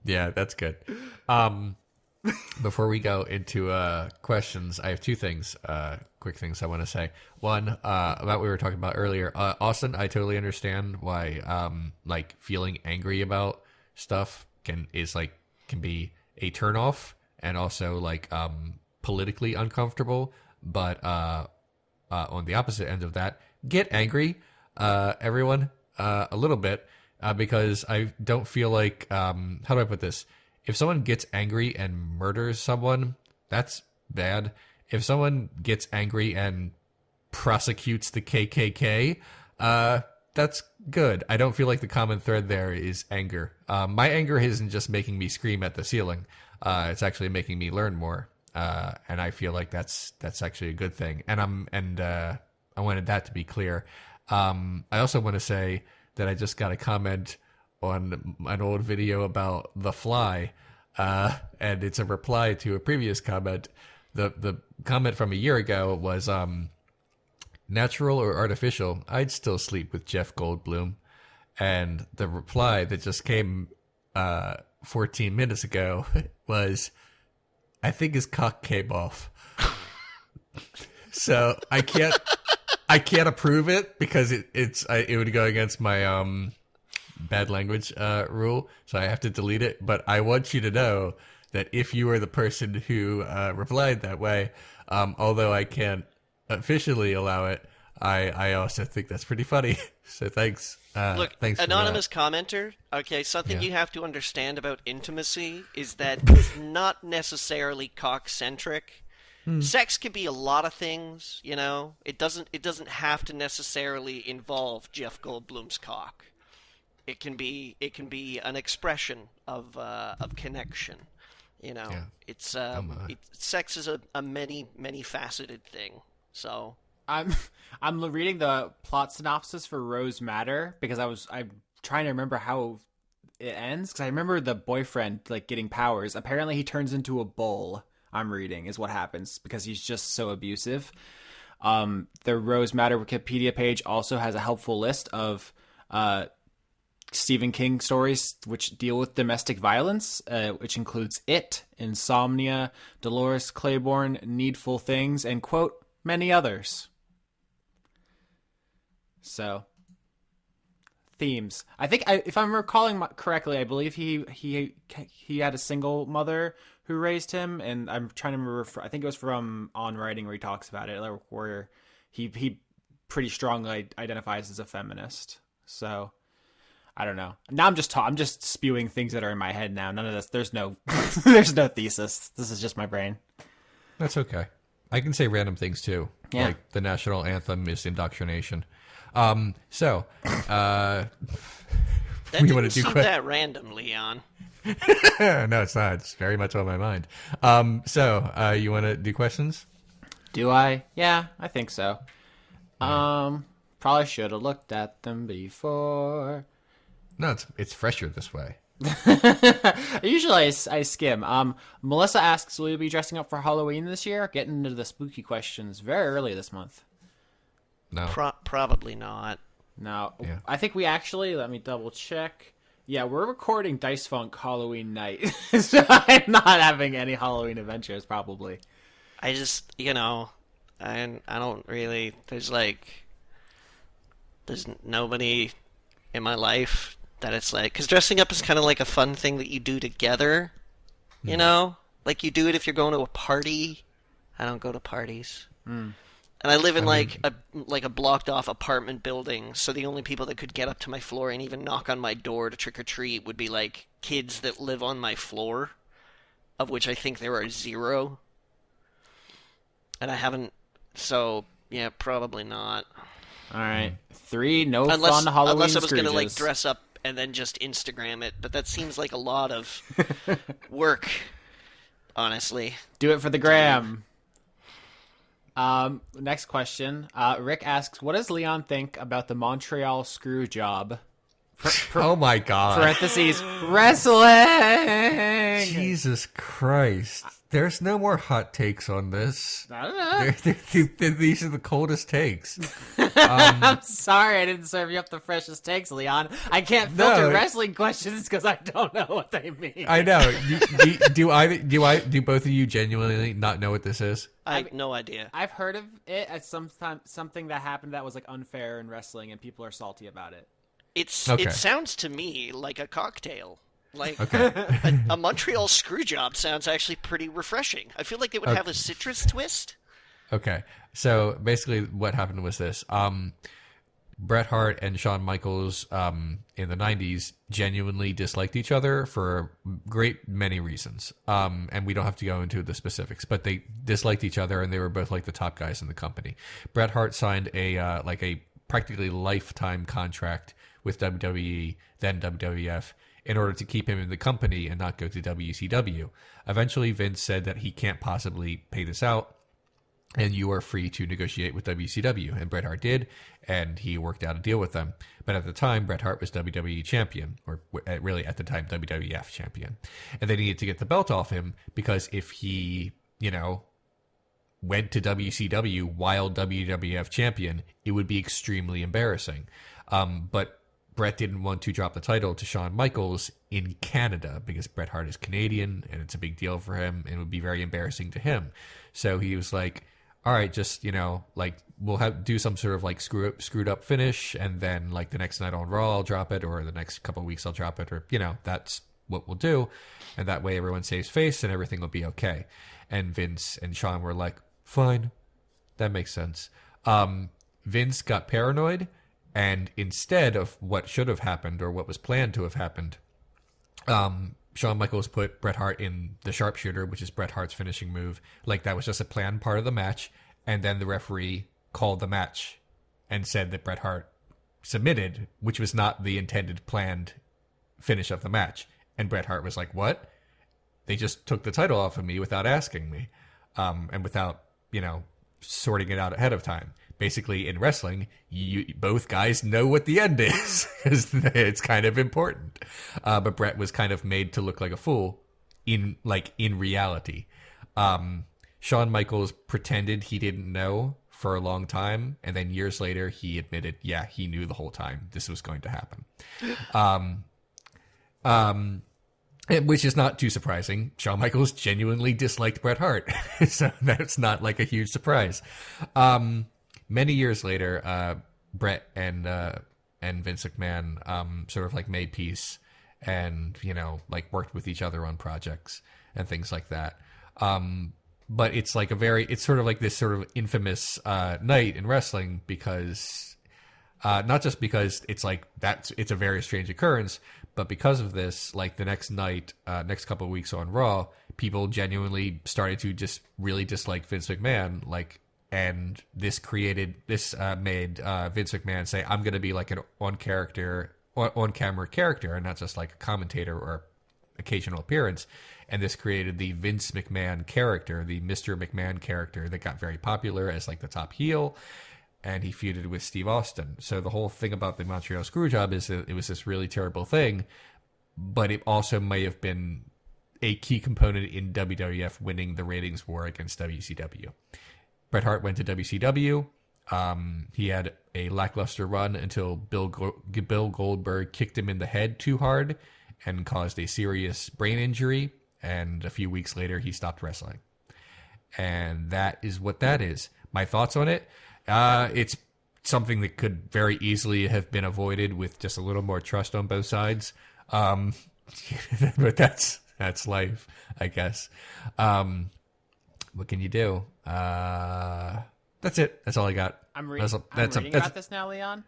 Yeah, that's good. Before we go into questions, I have two things, quick things I want to say. One, about what we were talking about earlier. Austin, I totally understand why like feeling angry about stuff can be a turnoff and also like politically uncomfortable. But on the opposite end of that, get angry, everyone, a little bit, because I don't feel like how do I put this? If someone gets angry and murders someone, that's bad. If someone gets angry and prosecutes the KKK, that's good. I don't feel like the common thread there is anger. My anger isn't just making me scream at the ceiling. It's actually making me learn more. And I feel like that's actually a good thing. And I wanted that to be clear. I also want to say that I just got a comment on an old video about The Fly, and it's a reply to a previous comment. The comment from a year ago was, natural or artificial, I'd still sleep with Jeff Goldblum. And the reply that just came 14 minutes ago was, I think his cock came off. So I can't approve it because it would go against my bad language rule, so I have to delete it. But I want you to know that if you were the person who replied that way, although I can't officially allow it, I also think that's pretty funny. So thanks. Look, thanks, anonymous commenter. Okay, something you have to understand about intimacy is that it's not necessarily cock-centric. Sex can be a lot of things, you know. It doesn't have to necessarily involve Jeff Goldblum's cock. It can be an expression of connection. You know, it's sex is a many faceted thing. So I'm reading the plot synopsis for Rose Matter because I'm trying to remember how it ends, because I remember the boyfriend like getting powers. Apparently he turns into a bull. I'm reading is what happens because he's just so abusive. The Rose Matter Wikipedia page also has a helpful list of Stephen King stories which deal with domestic violence, which includes It, Insomnia, Dolores Claiborne, Needful Things, and, quote, many others. So, themes. I think, if I'm recalling correctly, I believe he had a single mother who raised him, and I'm trying to remember, I think it was from On Writing where he talks about it, where he pretty strongly identifies as a feminist. So, I don't know. Now I'm just spewing things that are in my head now. None of this. There's no thesis. This is just my brain. That's okay. I can say random things too. Yeah. Like the national anthem is indoctrination. So that we didn't seem that random, Leon. No, it's not. It's very much on my mind. So you want to do questions? Do I? Yeah, I think so. Probably should have looked at them before. No, it's fresher this way. Usually I skim. Melissa asks, will you be dressing up for Halloween this year? Getting into the spooky questions very early this month. No. Probably not. No. Yeah. I think we actually, let me double check. Yeah, we're recording Dice Funk Halloween night, so I'm not having any Halloween adventures, probably. I just, I don't really, there's nobody in my life that it's like, because dressing up is kind of like a fun thing that you do together, Like you do it if you're going to a party. I don't go to parties. And I live in a blocked off apartment building, so the only people that could get up to my floor and even knock on my door to trick or treat would be like kids that live on my floor, of which I think there are 0. And I haven't, so yeah, probably not. All right, 3 fun Halloween unless I was Scrooges. gonna dress up and then just Instagram it, but that seems like a lot of work, honestly. Do it for the gram. Next question. Rick asks, what does Leon think about the Montreal screw job? Oh my god. Parentheses, wrestling! Jesus Christ. There's no more hot takes on this. I don't know. These are the coldest takes. I'm sorry I didn't serve you up the freshest takes, Leon. I can't filter wrestling questions because I don't know what they mean. I know. Do both of you genuinely not know what this is? I have no idea. I've heard of it as something that happened that was like unfair in wrestling, and people are salty about it. It sounds to me like a cocktail. Like a Montreal screw job sounds actually pretty refreshing. I feel like it would have a citrus twist. Okay, so basically what happened was this. Bret Hart and Shawn Michaels in the 90s genuinely disliked each other for a great many reasons. And we don't have to go into the specifics, but they disliked each other and they were both like the top guys in the company. Bret Hart signed a practically lifetime contract with WWE, then WWF, in order to keep him in the company and not go to WCW. Eventually, Vince said that he can't possibly pay this out, and you are free to negotiate with WCW. And Bret Hart did, and he worked out a deal with them. But at the time, Bret Hart was WWE champion, or really at the time, WWF champion. And they needed to get the belt off him, because if he, went to WCW while WWF champion, it would be extremely embarrassing. But Bret didn't want to drop the title to Shawn Michaels in Canada because Bret Hart is Canadian and it's a big deal for him and it would be very embarrassing to him. So he was like, all right, just, we'll do some sort of screwed up finish, and then the next night on Raw I'll drop it, or the next couple of weeks I'll drop it, or, that's what we'll do. And that way everyone saves face and everything will be okay. And Vince and Shawn were like, fine, that makes sense. Vince got paranoid. And instead of what should have happened or what was planned to have happened, Shawn Michaels put Bret Hart in the sharpshooter, which is Bret Hart's finishing move. That was just a planned part of the match. And then the referee called the match and said that Bret Hart submitted, which was not the intended planned finish of the match. And Bret Hart was like, what? They just took the title off of me without asking me, and without, sorting it out ahead of time. Basically, in wrestling, both guys know what the end is because it's kind of important. But Bret was kind of made to look like a fool in reality. Shawn Michaels pretended he didn't know for a long time, and then years later he admitted, yeah, he knew the whole time this was going to happen. Which is not too surprising. Shawn Michaels genuinely disliked Bret Hart, so that's not a huge surprise. Many years later, Bret and Vince McMahon sort of made peace and worked with each other on projects and things like that. But it's it's sort of this sort of infamous night in wrestling because not just because it's it's a very strange occurrence, but because of this, the next night, next couple of weeks on Raw, people genuinely started to just really dislike Vince McMahon, and this made Vince McMahon say, I'm going to be an on-camera character and not just a commentator or occasional appearance. And this created the Vince McMahon character, the Mr. McMahon character that got very popular as the top heel. And he feuded with Steve Austin. So the whole thing about the Montreal Screwjob is that it was this really terrible thing, but it also may have been a key component in WWF winning the ratings war against WCW. Bret Hart went to WCW. He had a lackluster run until Bill Goldberg kicked him in the head too hard and caused a serious brain injury. And a few weeks later, he stopped wrestling. And that is what that is. My thoughts on it, it's something that could very easily have been avoided with just a little more trust on both sides. But that's life, I guess. What can you do? That's it. That's all I got. I'm reading about this now, Leon.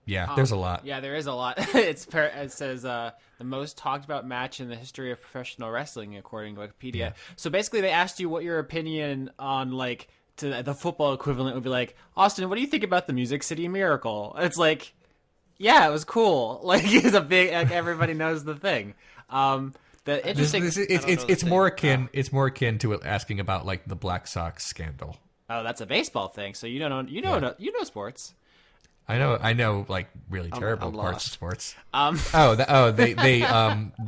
Yeah, there's a lot. Yeah, there is a lot. It says the most talked about match in the history of professional wrestling, according to Wikipedia. Yeah. So basically, they asked you what your opinion on, like, to the football equivalent would be like, Austin, what do you think about the Music City Miracle? It's like, yeah, it was cool. Like, it's a big, like, everybody knows the thing. The interesting, it's more akin. It's more akin to asking about, like, the Black Sox scandal. Oh, that's a baseball thing. So you don't know, you know sports. I know, like, really terrible parts of sports. They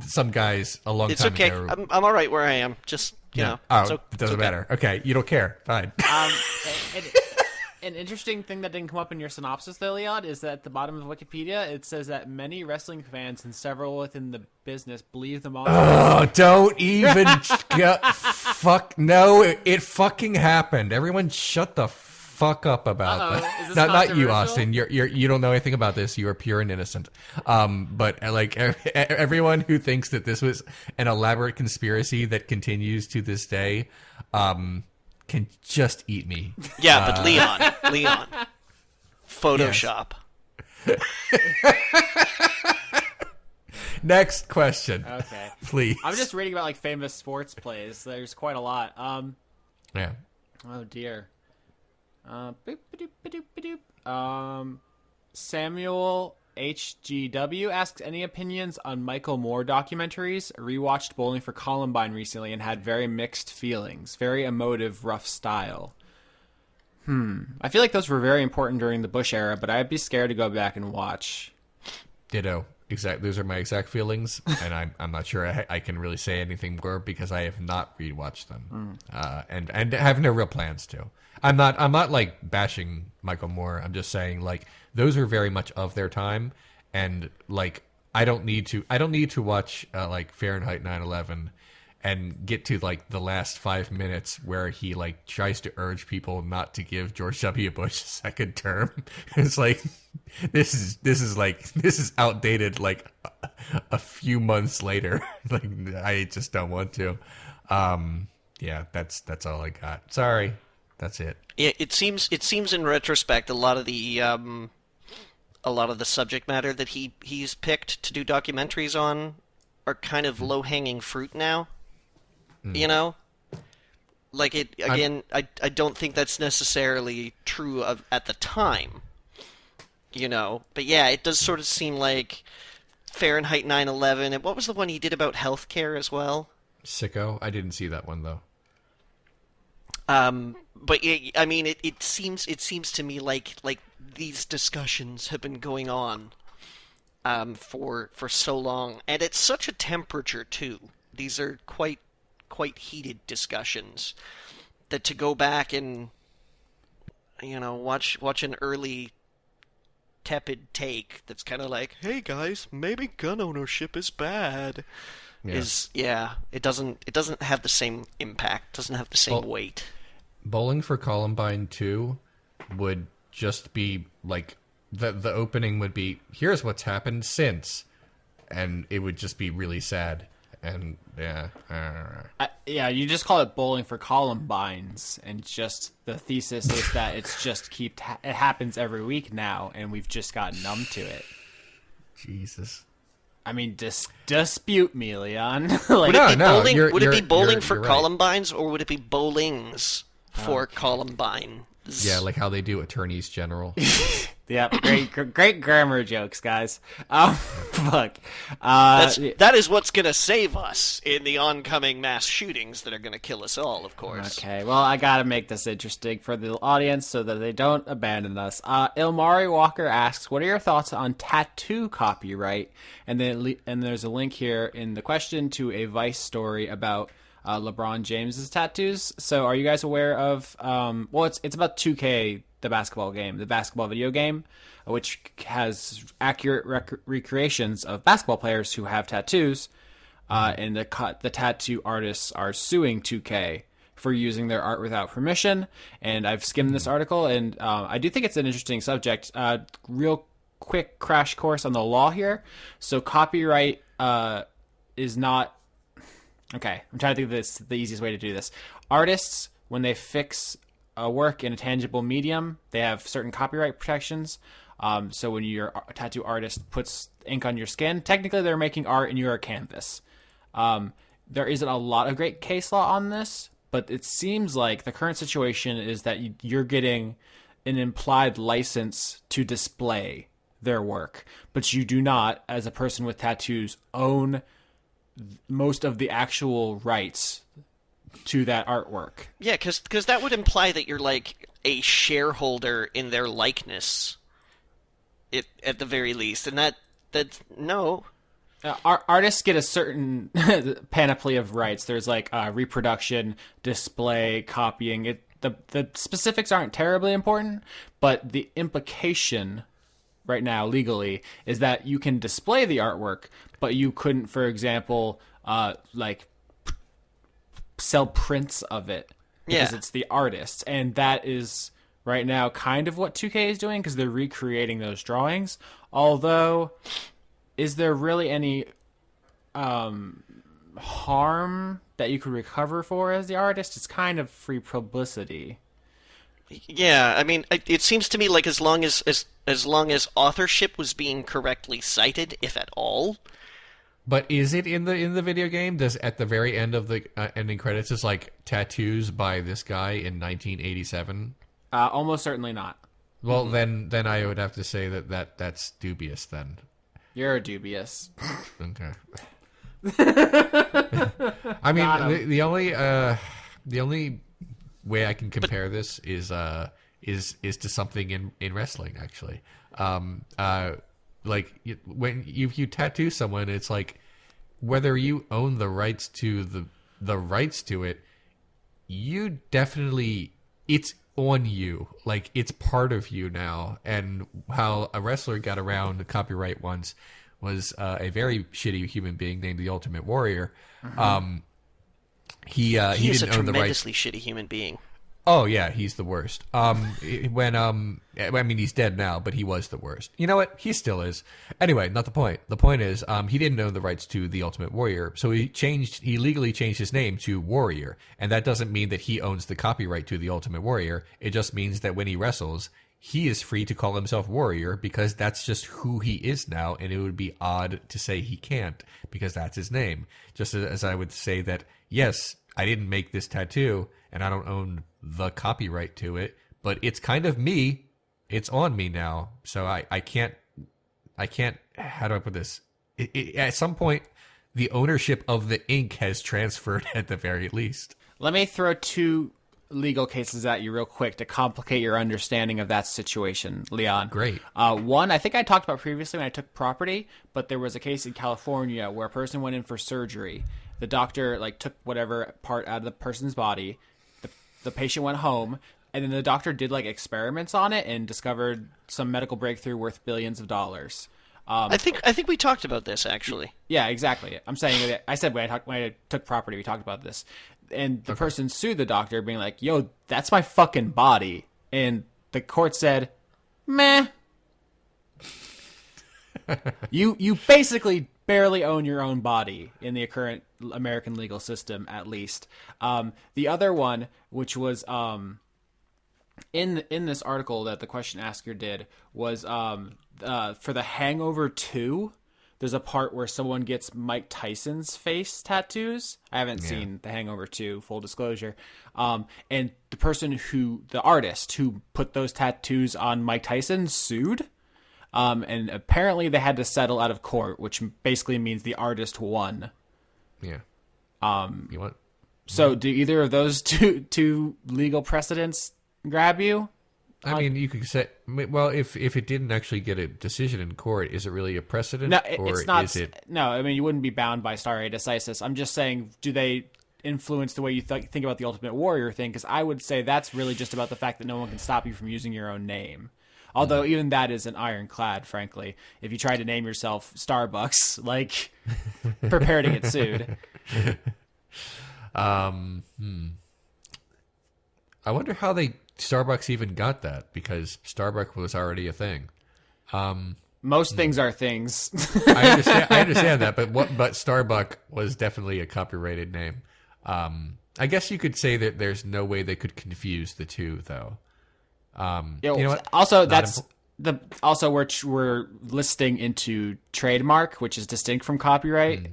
some guys a long time ago. It's okay. I'm all right where I am. Just, you know. Oh, it doesn't matter. Okay, you don't care. Fine. An interesting thing that didn't come up in your synopsis, though, Leon, is that at the bottom of Wikipedia, it says that many wrestling fans and several within the business believe the monster. Oh, don't even. Fuck. No, it fucking happened. Everyone shut the fuck up about that. Not you, Austin. You don't know anything about this. You are pure and innocent. But like everyone who thinks that this was an elaborate conspiracy that continues to this day, can just eat me. Yeah, but Leon, Photoshop. Yes. Next question. Okay, please. I'm just reading about, like, famous sports plays. There's quite a lot. Yeah. Oh dear. Samuel HGW asks, any opinions on Michael Moore documentaries? Rewatched Bowling for Columbine recently and had very mixed feelings. Very emotive, rough style. I feel like those were very important during the Bush era, but I'd be scared to go back and watch. Ditto. Exactly. Those are my exact feelings, and I'm not sure I can really say anything more because I have not rewatched them, and have no real plans to. I'm not like bashing Michael Moore. I'm just saying, like, those are very much of their time, and like I don't need to watch like Fahrenheit 9/11 and get to like the last 5 minutes where he like tries to urge people not to give George W. Bush a second term. It's like this is outdated like a few months later. Like, I just don't want to. Yeah, that's all I got. Sorry. That's it. Yeah, it seems in retrospect a lot of the subject matter that he's picked to do documentaries on are kind of low-hanging fruit now. You know? Like, it again, I don't think that's necessarily true of at the time. You know? But yeah, it does sort of seem like Fahrenheit 9/11, and what was the one he did about healthcare as well? Sicko? I didn't see that one though. But I mean, it seems to me like these discussions have been going on for so long, and at such a temperature too. These are quite heated discussions that to go back and, you know, watch an early tepid take that's kind of like, hey guys, maybe gun ownership is bad. It doesn't have the same impact, doesn't have the same weight. Bowling for Columbine 2 would just be like the opening would be, here's what's happened since, and it would just be really sad. And yeah, you just call it Bowling for Columbines, and just the thesis is that it's just it happens every week now, and we've just gotten numb to it. Jesus. I mean, dispute me, Leon. Like, would it be bowling for Columbines, or would it be bowlings for Columbine? Yeah, like how they do attorneys general. Yeah, great grammar jokes, guys. Fuck. That is what's going to save us in the oncoming mass shootings that are going to kill us all, of course. Okay, well, I got to make this interesting for the audience so that they don't abandon us. Ilmari Walker asks, what are your thoughts on tattoo copyright? And then there's a link here in the question to a Vice story about LeBron James's tattoos. So are you guys aware of? Well, it's about 2K, the basketball game, the basketball video game, which has accurate recreations of basketball players who have tattoos. And the tattoo artists are suing 2K for using their art without permission. And I've skimmed this article, and I do think it's an interesting subject. Real quick crash course on the law here. So copyright is not... Okay, I'm trying to think of the easiest way to do this. Artists, when they fix a work in a tangible medium, they have certain copyright protections. So when your tattoo artist puts ink on your skin, technically they're making art and you're a canvas. There isn't a lot of great case law on this, but it seems like the current situation is that you're getting an implied license to display their work, but you do not, as a person with tattoos, own most of the actual rights to that artwork. Yeah, because that would imply that you're like a shareholder in their likeness, at the very least, and that's no. Artists get a certain panoply of rights. There's like reproduction, display, copying. The specifics aren't terribly important, but the implication right now legally is that you can display the artwork, but you couldn't, for example, like sell prints of it because it's the artists, and that is right now kind of what 2K is doing because they're recreating those drawings. Although, is there really any harm that you could recover for as the artist? It's kind of free publicity. Yeah, I mean, it seems to me like as long as authorship was being correctly cited, if at all. But is it in the video game? Does at the very end of the ending credits is like tattoos by this guy in 1987? Almost certainly not. Well, then I would have to say that's dubious. Then you're dubious. Okay. I mean, the only way I can compare this is to something in wrestling, actually. Like when you tattoo someone, it's like whether you own the rights to the rights to it, you definitely, it's on you, like it's part of you now. And how a wrestler got around copyright once was a very shitty human being named the Ultimate Warrior. Mm-hmm. He is didn't a own the rights. tremendously shitty human being. Oh yeah, he's the worst. I mean, he's dead now, but he was the worst. You know what? He still is. Anyway, not the point. The point is, he didn't own the rights to the Ultimate Warrior, so he legally changed his name to Warrior, and that doesn't mean that he owns the copyright to the Ultimate Warrior. It just means that when he wrestles, he is free to call himself Warrior because that's just who he is now, and it would be odd to say he can't because that's his name. Just as I would say that, yes, I didn't make this tattoo, and I don't own the copyright to it, but it's kind of me. It's on me now, so I can't. How do I put this? At some point, the ownership of the ink has transferred at the very least. Let me throw two legal cases at you real quick to complicate your understanding of that situation, Leon. Great. One, I think I talked about previously when I took property, but there was a case in California where a person went in for surgery. The doctor took whatever part out of the person's body. The patient went home, and then the doctor did experiments on it and discovered some medical breakthrough worth billions of dollars. I think we talked about this actually. Yeah, exactly. I'm saying that I said when I took property, we talked about this, and the person sued the doctor, being like, "Yo, that's my fucking body," and the court said, "Meh." You basically barely own your own body in the current American legal system, at least. The other one, which was in this article that the question asker did, was for the Hangover 2. There's a part where someone gets Mike Tyson's face tattoos. I haven't seen The Hangover 2, full disclosure. And the artist who put those tattoos on Mike Tyson sued. And apparently they had to settle out of court, which basically means the artist won. Yeah. You want? So do either of those two legal precedents grab you? I mean, you could say, well, if it didn't actually get a decision in court, is it really a precedent? No, or it's not. Is it... No, I mean, you wouldn't be bound by stare decisis. I'm just saying, do they influence the way you think about the Ultimate Warrior thing, because I would say that's really just about the fact that no one can stop you from using your own name. Although even that isn't ironclad, frankly. If you try to name yourself Starbucks, like, prepare to get sued. I wonder how Starbucks even got that, because Starbucks was already a thing. Most things are things. I understand that, but Starbucks was definitely a copyrighted name. I guess you could say that there's no way they could confuse the two, though. You know what? Also, we're listing into trademark, which is distinct from copyright.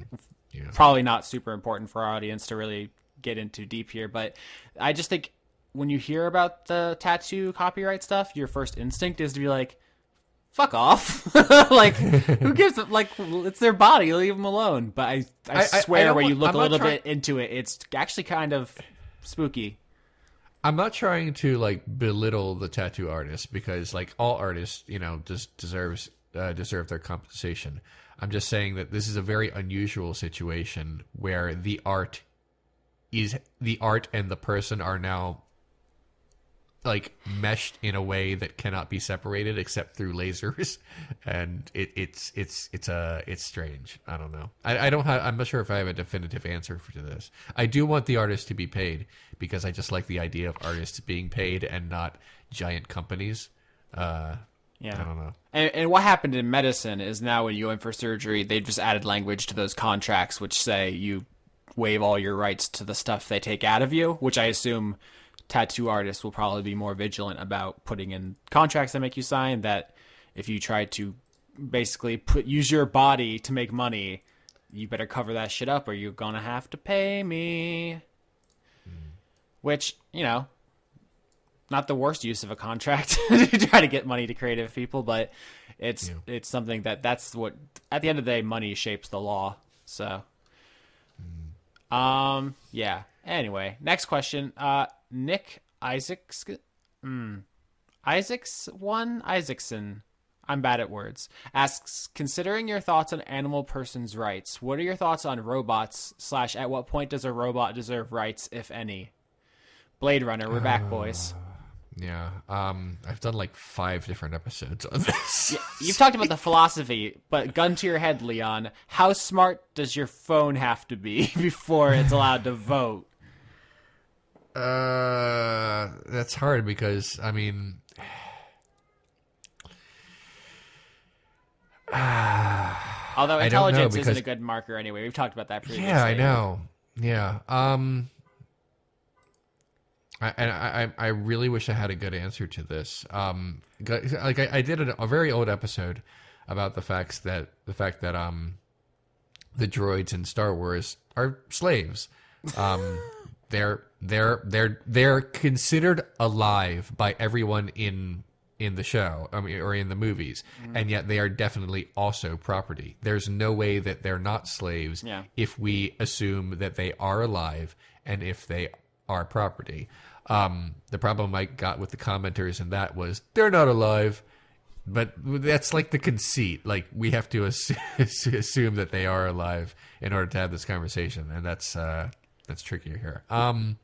Yeah. Probably not super important for our audience to really get into deep here, but I just think when you hear about the tattoo copyright stuff, your first instinct is to be like, fuck off. Like, who gives it? Like, it's their body, leave them alone. But I swear, when you look a little bit into it, it's actually kind of spooky. I'm not trying to like belittle the tattoo artist, because like all artists, just deserve their compensation. I'm just saying that this is a very unusual situation where the art and the person are now like meshed in a way that cannot be separated except through lasers, and it's strange. I don't know. I'm not sure if I have a definitive answer to this. I do want the artist to be paid, because I just like the idea of artists being paid and not giant companies. I don't know. And what happened in medicine is now when you go in for surgery, they've just added language to those contracts which say you waive all your rights to the stuff they take out of you, which I assume tattoo artists will probably be more vigilant about putting in contracts that make you sign, that if you try to basically use your body to make money, you better cover that shit up or you're gonna have to pay me. Which, not the worst use of a contract to try to get money to creative people, but it's something that's what, at the end of the day, money shapes the law. So, yeah. Anyway, next question. Nick Isaacson, I'm bad at words, asks, considering your thoughts on animal persons' rights, what are your thoughts on robots / at what point does a robot deserve rights, if any? Blade Runner, we're back, boys. Yeah. I've done like 5 different episodes on this. Yeah, you've talked about the philosophy, but gun to your head, Leon, how smart does your phone have to be before it's allowed to vote? That's hard, because although intelligence isn't a good marker anyway. We've talked about that previously. Yeah, I know. Yeah. I really wish I had a good answer to this. Like I did a very old episode about the fact that the droids in Star Wars are slaves. They're considered alive by everyone in the show, or in the movies, and yet they are definitely also property. There's no way that they're not slaves if we assume that they are alive and if they are property. The problem I got with the commenters in that was they're not alive, but that's like the conceit. Like, we have to assume that they are alive in order to have this conversation, and that's trickier here.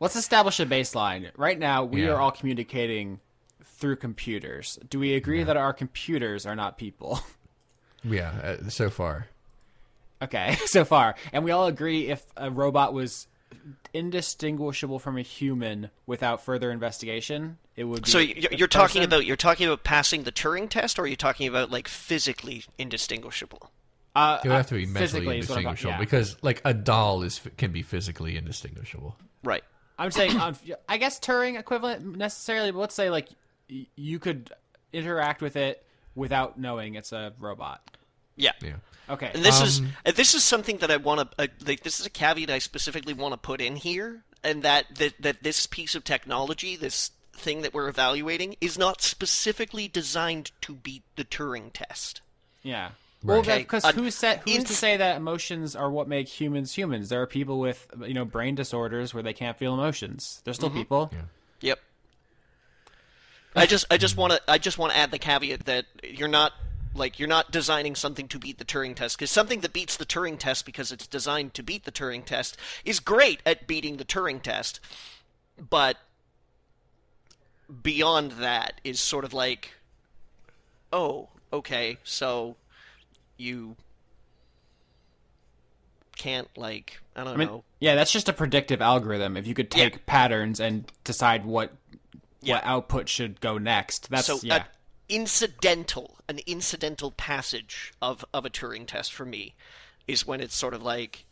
Let's establish a baseline. Right now, we are all communicating through computers. Do we agree that our computers are not people? Yeah, so far. Okay, so far. And we all agree if a robot was indistinguishable from a human without further investigation, it would be. So you're talking about passing the Turing test, or are you talking about like physically indistinguishable? It would have to be mentally indistinguishable, because like a doll can be physically indistinguishable. Right. I'm saying, I guess Turing equivalent necessarily, but let's say like you could interact with it without knowing it's a robot. Yeah. Okay. And this is something that I want to this is a caveat I specifically want to put in here, and that this piece of technology, this thing that we're evaluating, is not specifically designed to beat the Turing test. Yeah. Right. Well, because who's to say that emotions are what make humans humans? There are people with brain disorders where they can't feel emotions. They're still people. Yeah. Yep. I just want to add the caveat that you're not Like, you're not designing something to beat the Turing test, because something that beats the Turing test because it's designed to beat the Turing test is great at beating the Turing test, but beyond that is sort of like, oh, okay, so you can't, like, I don't know. Yeah, that's just a predictive algorithm. If you could take patterns and decide what output should go next, that's an incidental passage of a Turing test for me is when it's sort of like,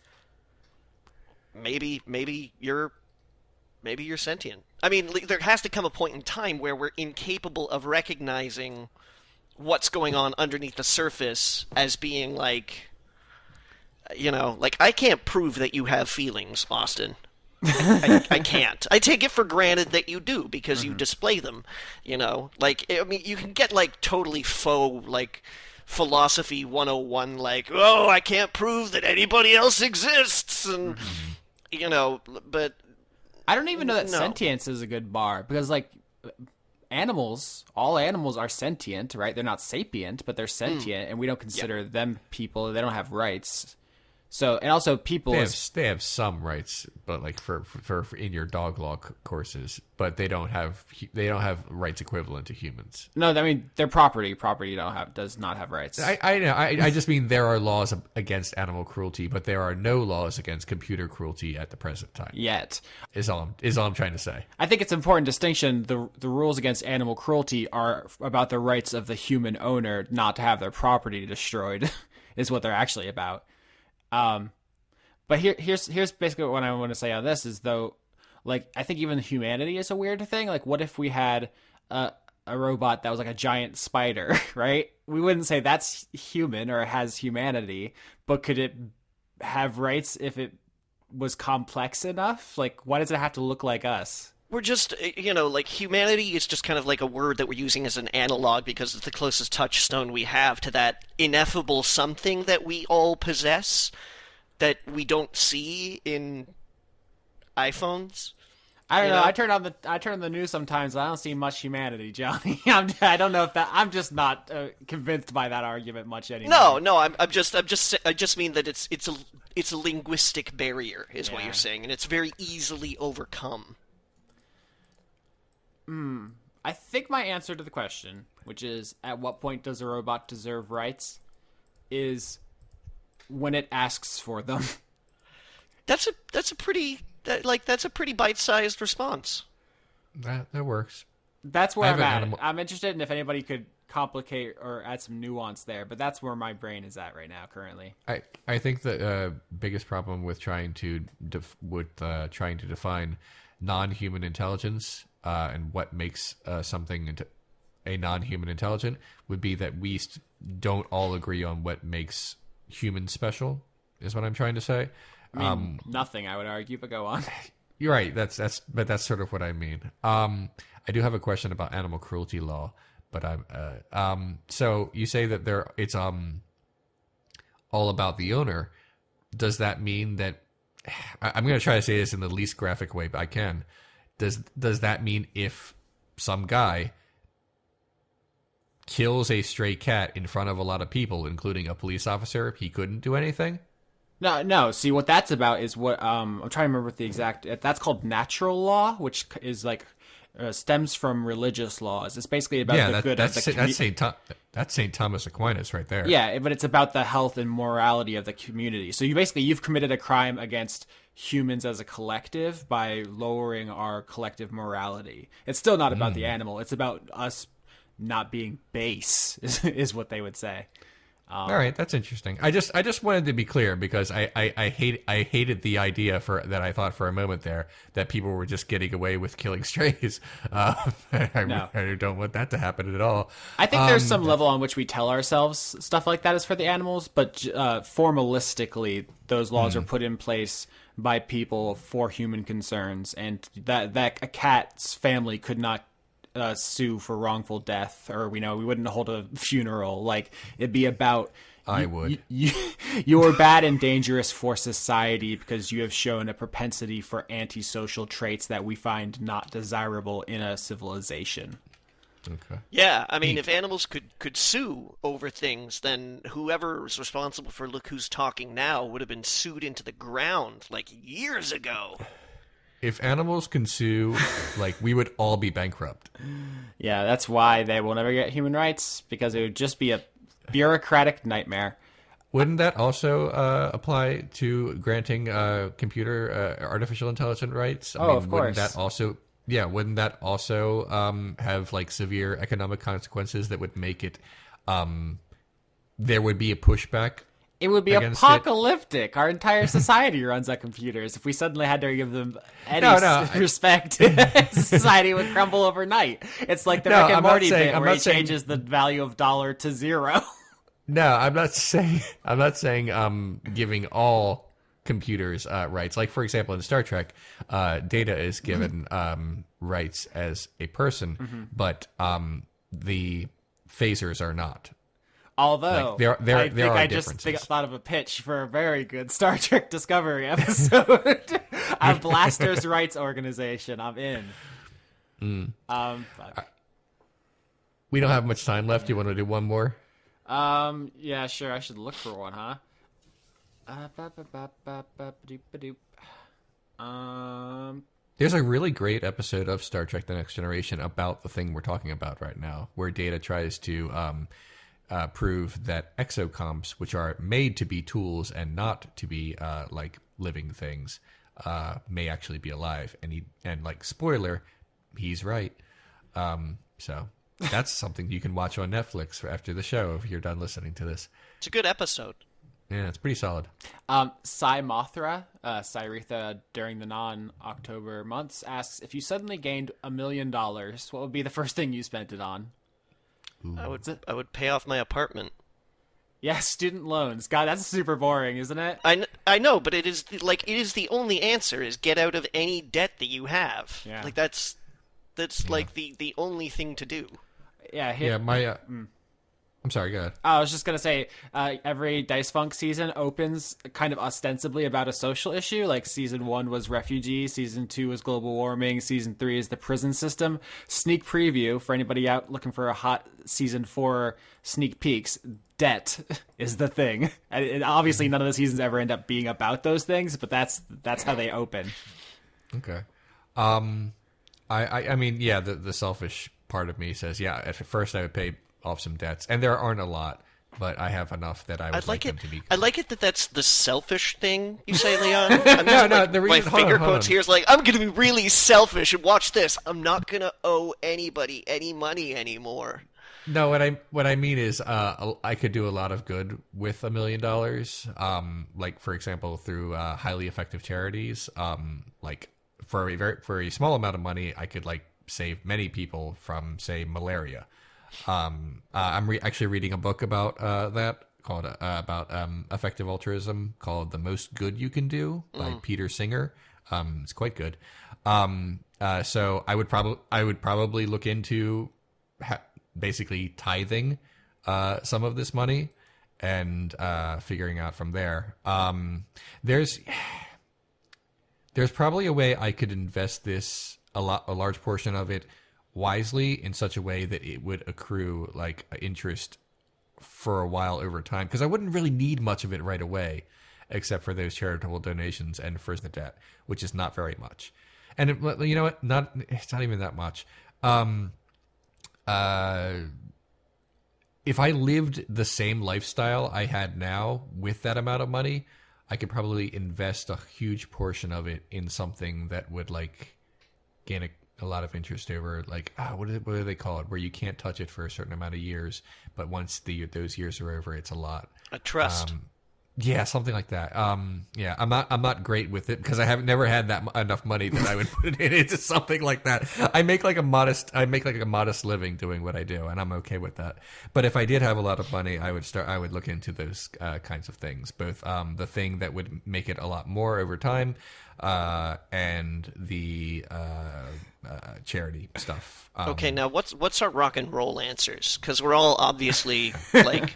maybe you're sentient. I mean, there has to come a point in time where we're incapable of recognizing what's going on underneath the surface as being like, like, I can't prove that you have feelings, Austin. I can't. I take it for granted that you do because you display them, Like, I mean, you can get, like, totally faux, like, philosophy 101, like, oh, I can't prove that anybody else exists, and, but... I don't even know that sentience is a good bar, because, like, all animals are sentient, right? They're not sapient, but they're sentient, and we don't consider them people. They don't have rights. So, and also people... They have some rights, but like for in your dog law courses, but they don't have rights equivalent to humans. No, I mean, they're property. Property does not have rights. I know. I just mean there are laws against animal cruelty, but there are no laws against computer cruelty at the present time. Yet. Is all I'm trying to say. I think it's an important distinction. The rules against animal cruelty are about the rights of the human owner not to have their property destroyed, is what they're actually about. But here's basically what I want to say on this is, though, like, I think even humanity is a weird thing. Like, what if we had a robot that was like a giant spider, right? We wouldn't say that's human or has humanity, but could it have rights if it was complex enough? Like, why does it have to look like us? We're just, like, humanity is just kind of like a word that we're using as an analog because it's the closest touchstone we have to that ineffable something that we all possess that we don't see in iPhones. I don't know. I turn on the news sometimes. And I don't see much humanity, Johnny. I don't know if that. I'm just not convinced by that argument much anymore. No. I just mean that it's a linguistic barrier, is what you're saying, and it's very easily overcome. I think my answer to the question, which is at what point does a robot deserve rights, is when it asks for them. That's a pretty bite-sized response. That works. That's where I'm at. I'm interested in if anybody could complicate or add some nuance there, but that's where my brain is at right now currently. I think the biggest problem with trying to define non-human intelligence and what makes something a non-human intelligent would be that we don't all agree on what makes humans special, is what I'm trying to say. I mean, nothing, I would argue, but go on. You're right. That's sort of what I mean. I do have a question about animal cruelty law, but so you say that it's all about the owner. Does that mean that I'm going to try to say this in the least graphic way, but I can. Does that mean if some guy kills a stray cat in front of a lot of people, including a police officer, he couldn't do anything? No. See, what that's about is what I'm trying to remember what the exact. That's called natural law, which is like stems from religious laws. It's basically about the good of the community. That's St. Thomas Aquinas right there. Yeah, but it's about the health and morality of the community. So you've committed a crime against humans as a collective by lowering our collective morality. It's still not about the animal. It's about us not being base, is what they would say. All right, that's interesting. I just wanted to be clear because I hated the idea that I thought for a moment there that people were just getting away with killing strays. I don't want that to happen at all. I think there's some level on which we tell ourselves stuff like that is for the animals, but formalistically, those laws are put in place by people for human concerns, and that a cat's family could not sue for wrongful death, or we wouldn't hold a funeral. Like, it'd be about you're bad and dangerous for society because you have shown a propensity for antisocial traits that we find not desirable in a civilization. Okay. Yeah, I mean, if animals could sue over things, then whoever was responsible for Look Who's Talking Now would have been sued into the ground like years ago. If animals can sue, like, we would all be bankrupt. Yeah, that's why they will never get human rights, because it would just be a bureaucratic nightmare. Wouldn't that also apply to granting computer artificial intelligence rights? I mean, of course. Wouldn't that also have like severe economic consequences that would make it there would be a pushback? It would be apocalyptic. Our entire society runs on computers. If we suddenly had to give them any respect, society would crumble overnight. It's like the Rick and Morty bit where he changes the value of $1 to 0. No, I'm not saying giving all computers rights. Like, for example, in Star Trek, Data is given rights as a person, but the phasers are not. Although, I just thought of a pitch for a very good Star Trek Discovery episode. A blasters' rights organization. I'm in. We don't have much time left. You want to do one more? Yeah, sure. I should look for one, huh? There's a really great episode of Star Trek: The Next Generation about the thing we're talking about right now, where Data tries to prove that exocomps, which are made to be tools and not to be like living things, may actually be alive. And like, spoiler, he's right. So that's something you can watch on Netflix after the show if you're done listening to this. It's a good episode. Yeah, it's pretty solid. Mothra, Cyretha, during the non-October months, asks, if you suddenly gained $1 million, what would be the first thing you spent it on? Ooh. I would pay off my apartment. Yeah, student loans. God, that's super boring, isn't it? I know, but it is the only answer is get out of any debt that you have. Yeah. Like that's like the only thing to do. Yeah. I'm sorry, go ahead. I was just going to say, every Dice Funk season opens kind of ostensibly about a social issue. Like, season 1 was refugees, season 2 was global warming, season 3 is the prison system. Sneak preview for anybody out looking for a hot season 4 sneak peeks. Debt is the thing. And obviously, none of the seasons ever end up being about those things, but that's how they open. Okay. I mean, yeah, the selfish part of me says, yeah, at first I would pay off some debts, and there aren't a lot, but I have enough that I would like them to be. I like it that's the selfish thing you say, Leon. I mean, the reason, my finger quotes here is like, I'm going to be really selfish and watch this. I'm not going to owe anybody any money anymore. No, what I mean is, I could do a lot of good with $1 million. Like, for example, through highly effective charities. Like, for a small amount of money, I could like save many people from, say, malaria. I'm actually reading a book about that called about effective altruism called "The Most Good You Can Do" by Peter Singer. It's quite good. So I would probably look into basically tithing some of this money and figuring out from there. There's probably a way I could invest a large portion of it wisely in such a way that it would accrue like interest for a while over time, because I wouldn't really need much of it right away, except for those charitable donations and for the debt, which is not very much. And you know what? It's not even that much. If I lived the same lifestyle I had now with that amount of money, I could probably invest a huge portion of it in something that would like gain a lot of interest over, like, what do they call it, where you can't touch it for a certain amount of years, but once those years are over, it's a lot. A trust. Yeah, something like that. Yeah, I'm not great with it because I have never had enough money that I would put it into something like that. I make like a modest living doing what I do, and I'm okay with that. But if I did have a lot of money, I would look into those kinds of things, both the thing that would make it a lot more over time, and the charity stuff. Okay, now what's our rock and roll answers? Because we're all obviously like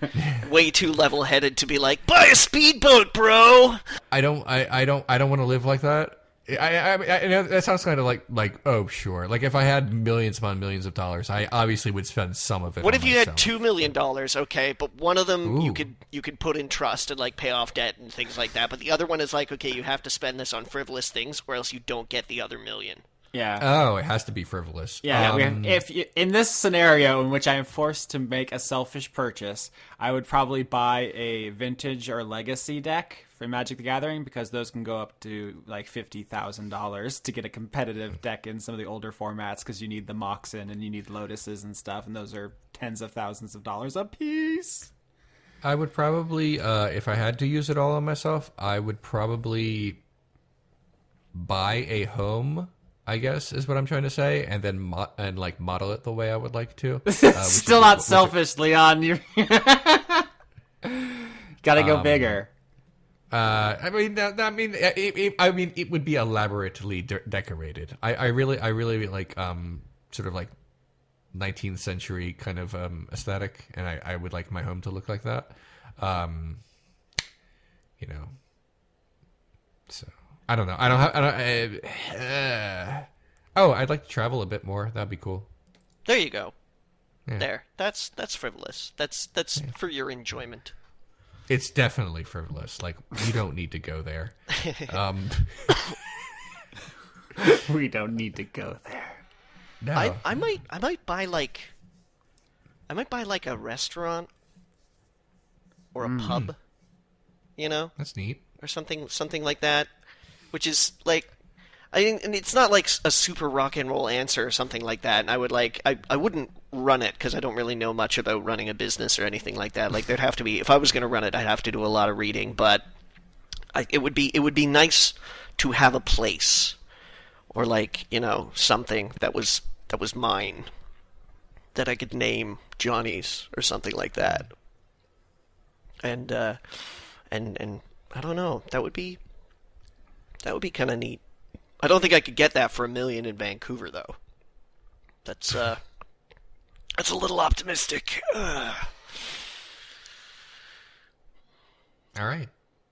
way too level-headed to be like, buy a speedboat, bro. I don't want to live like that. I know that sounds kind of like oh sure, like if I had millions upon millions of dollars, I obviously would spend some of it. What on if you myself. had $2 million? Okay, but one of them you could put in trust and like pay off debt and things like that. But the other one is like, okay, you have to spend this on frivolous things, or else you don't get the other million. Yeah. Oh, it has to be frivolous. Yeah. In this scenario in which I am forced to make a selfish purchase, I would probably buy a vintage or legacy deck for Magic the Gathering, because those can go up to like $50,000 to get a competitive deck in some of the older formats, because you need the Moxen and you need Lotuses and stuff, and those are tens of thousands of dollars a piece. I would probably, if I had to use it all on myself, I would probably buy a home, I guess is what I'm trying to say, and then model it the way I would like to. Still not selfish, Leon. You gotta go bigger. I mean, it would be elaborately decorated. I really like sort of like 19th century kind of aesthetic, and I would like my home to look like that. You know, so I don't know. I'd like to travel a bit more. That'd be cool. There you go. Yeah. There. That's frivolous. That's for your enjoyment. It's definitely frivolous. Like, we don't need to go there. We don't need to go there. No. I might buy like a restaurant or a pub, you know? That's neat. Or something like that, which is like, and it's not like a super rock and roll answer or something like that. And I wouldn't run it, because I don't really know much about running a business or anything like that. Like, there'd have to be, if I was going to run it, I'd have to do a lot of reading. But it would be nice to have a place, or like, you know, something that was mine, that I could name Johnny's or something like that. And I don't know, that would be kind of neat. I don't think I could get that for $1 million in Vancouver, though. That's a little optimistic. All right.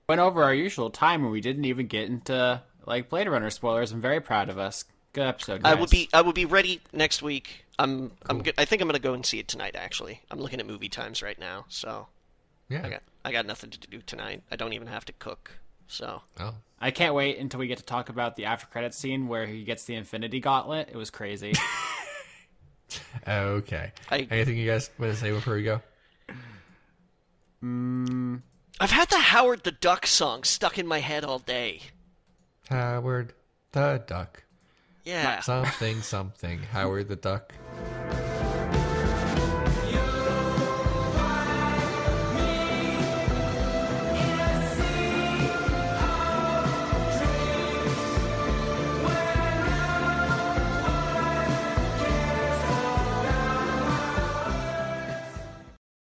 Went over our usual time, and we didn't even get into like Blade Runner spoilers. I'm very proud of us. Good episode, guys. I will be ready next week. I think I'm gonna go and see it tonight. Actually, I'm looking at movie times right now, so Yeah. I got nothing to do tonight. I don't even have to cook. So. Oh. I can't wait until we get to talk about the after credits scene where he gets the Infinity Gauntlet. It was crazy. Okay. Anything you guys want to say before we go? I've had the Howard the Duck song stuck in my head all day. Howard the Duck. Yeah. Something. Howard the Duck.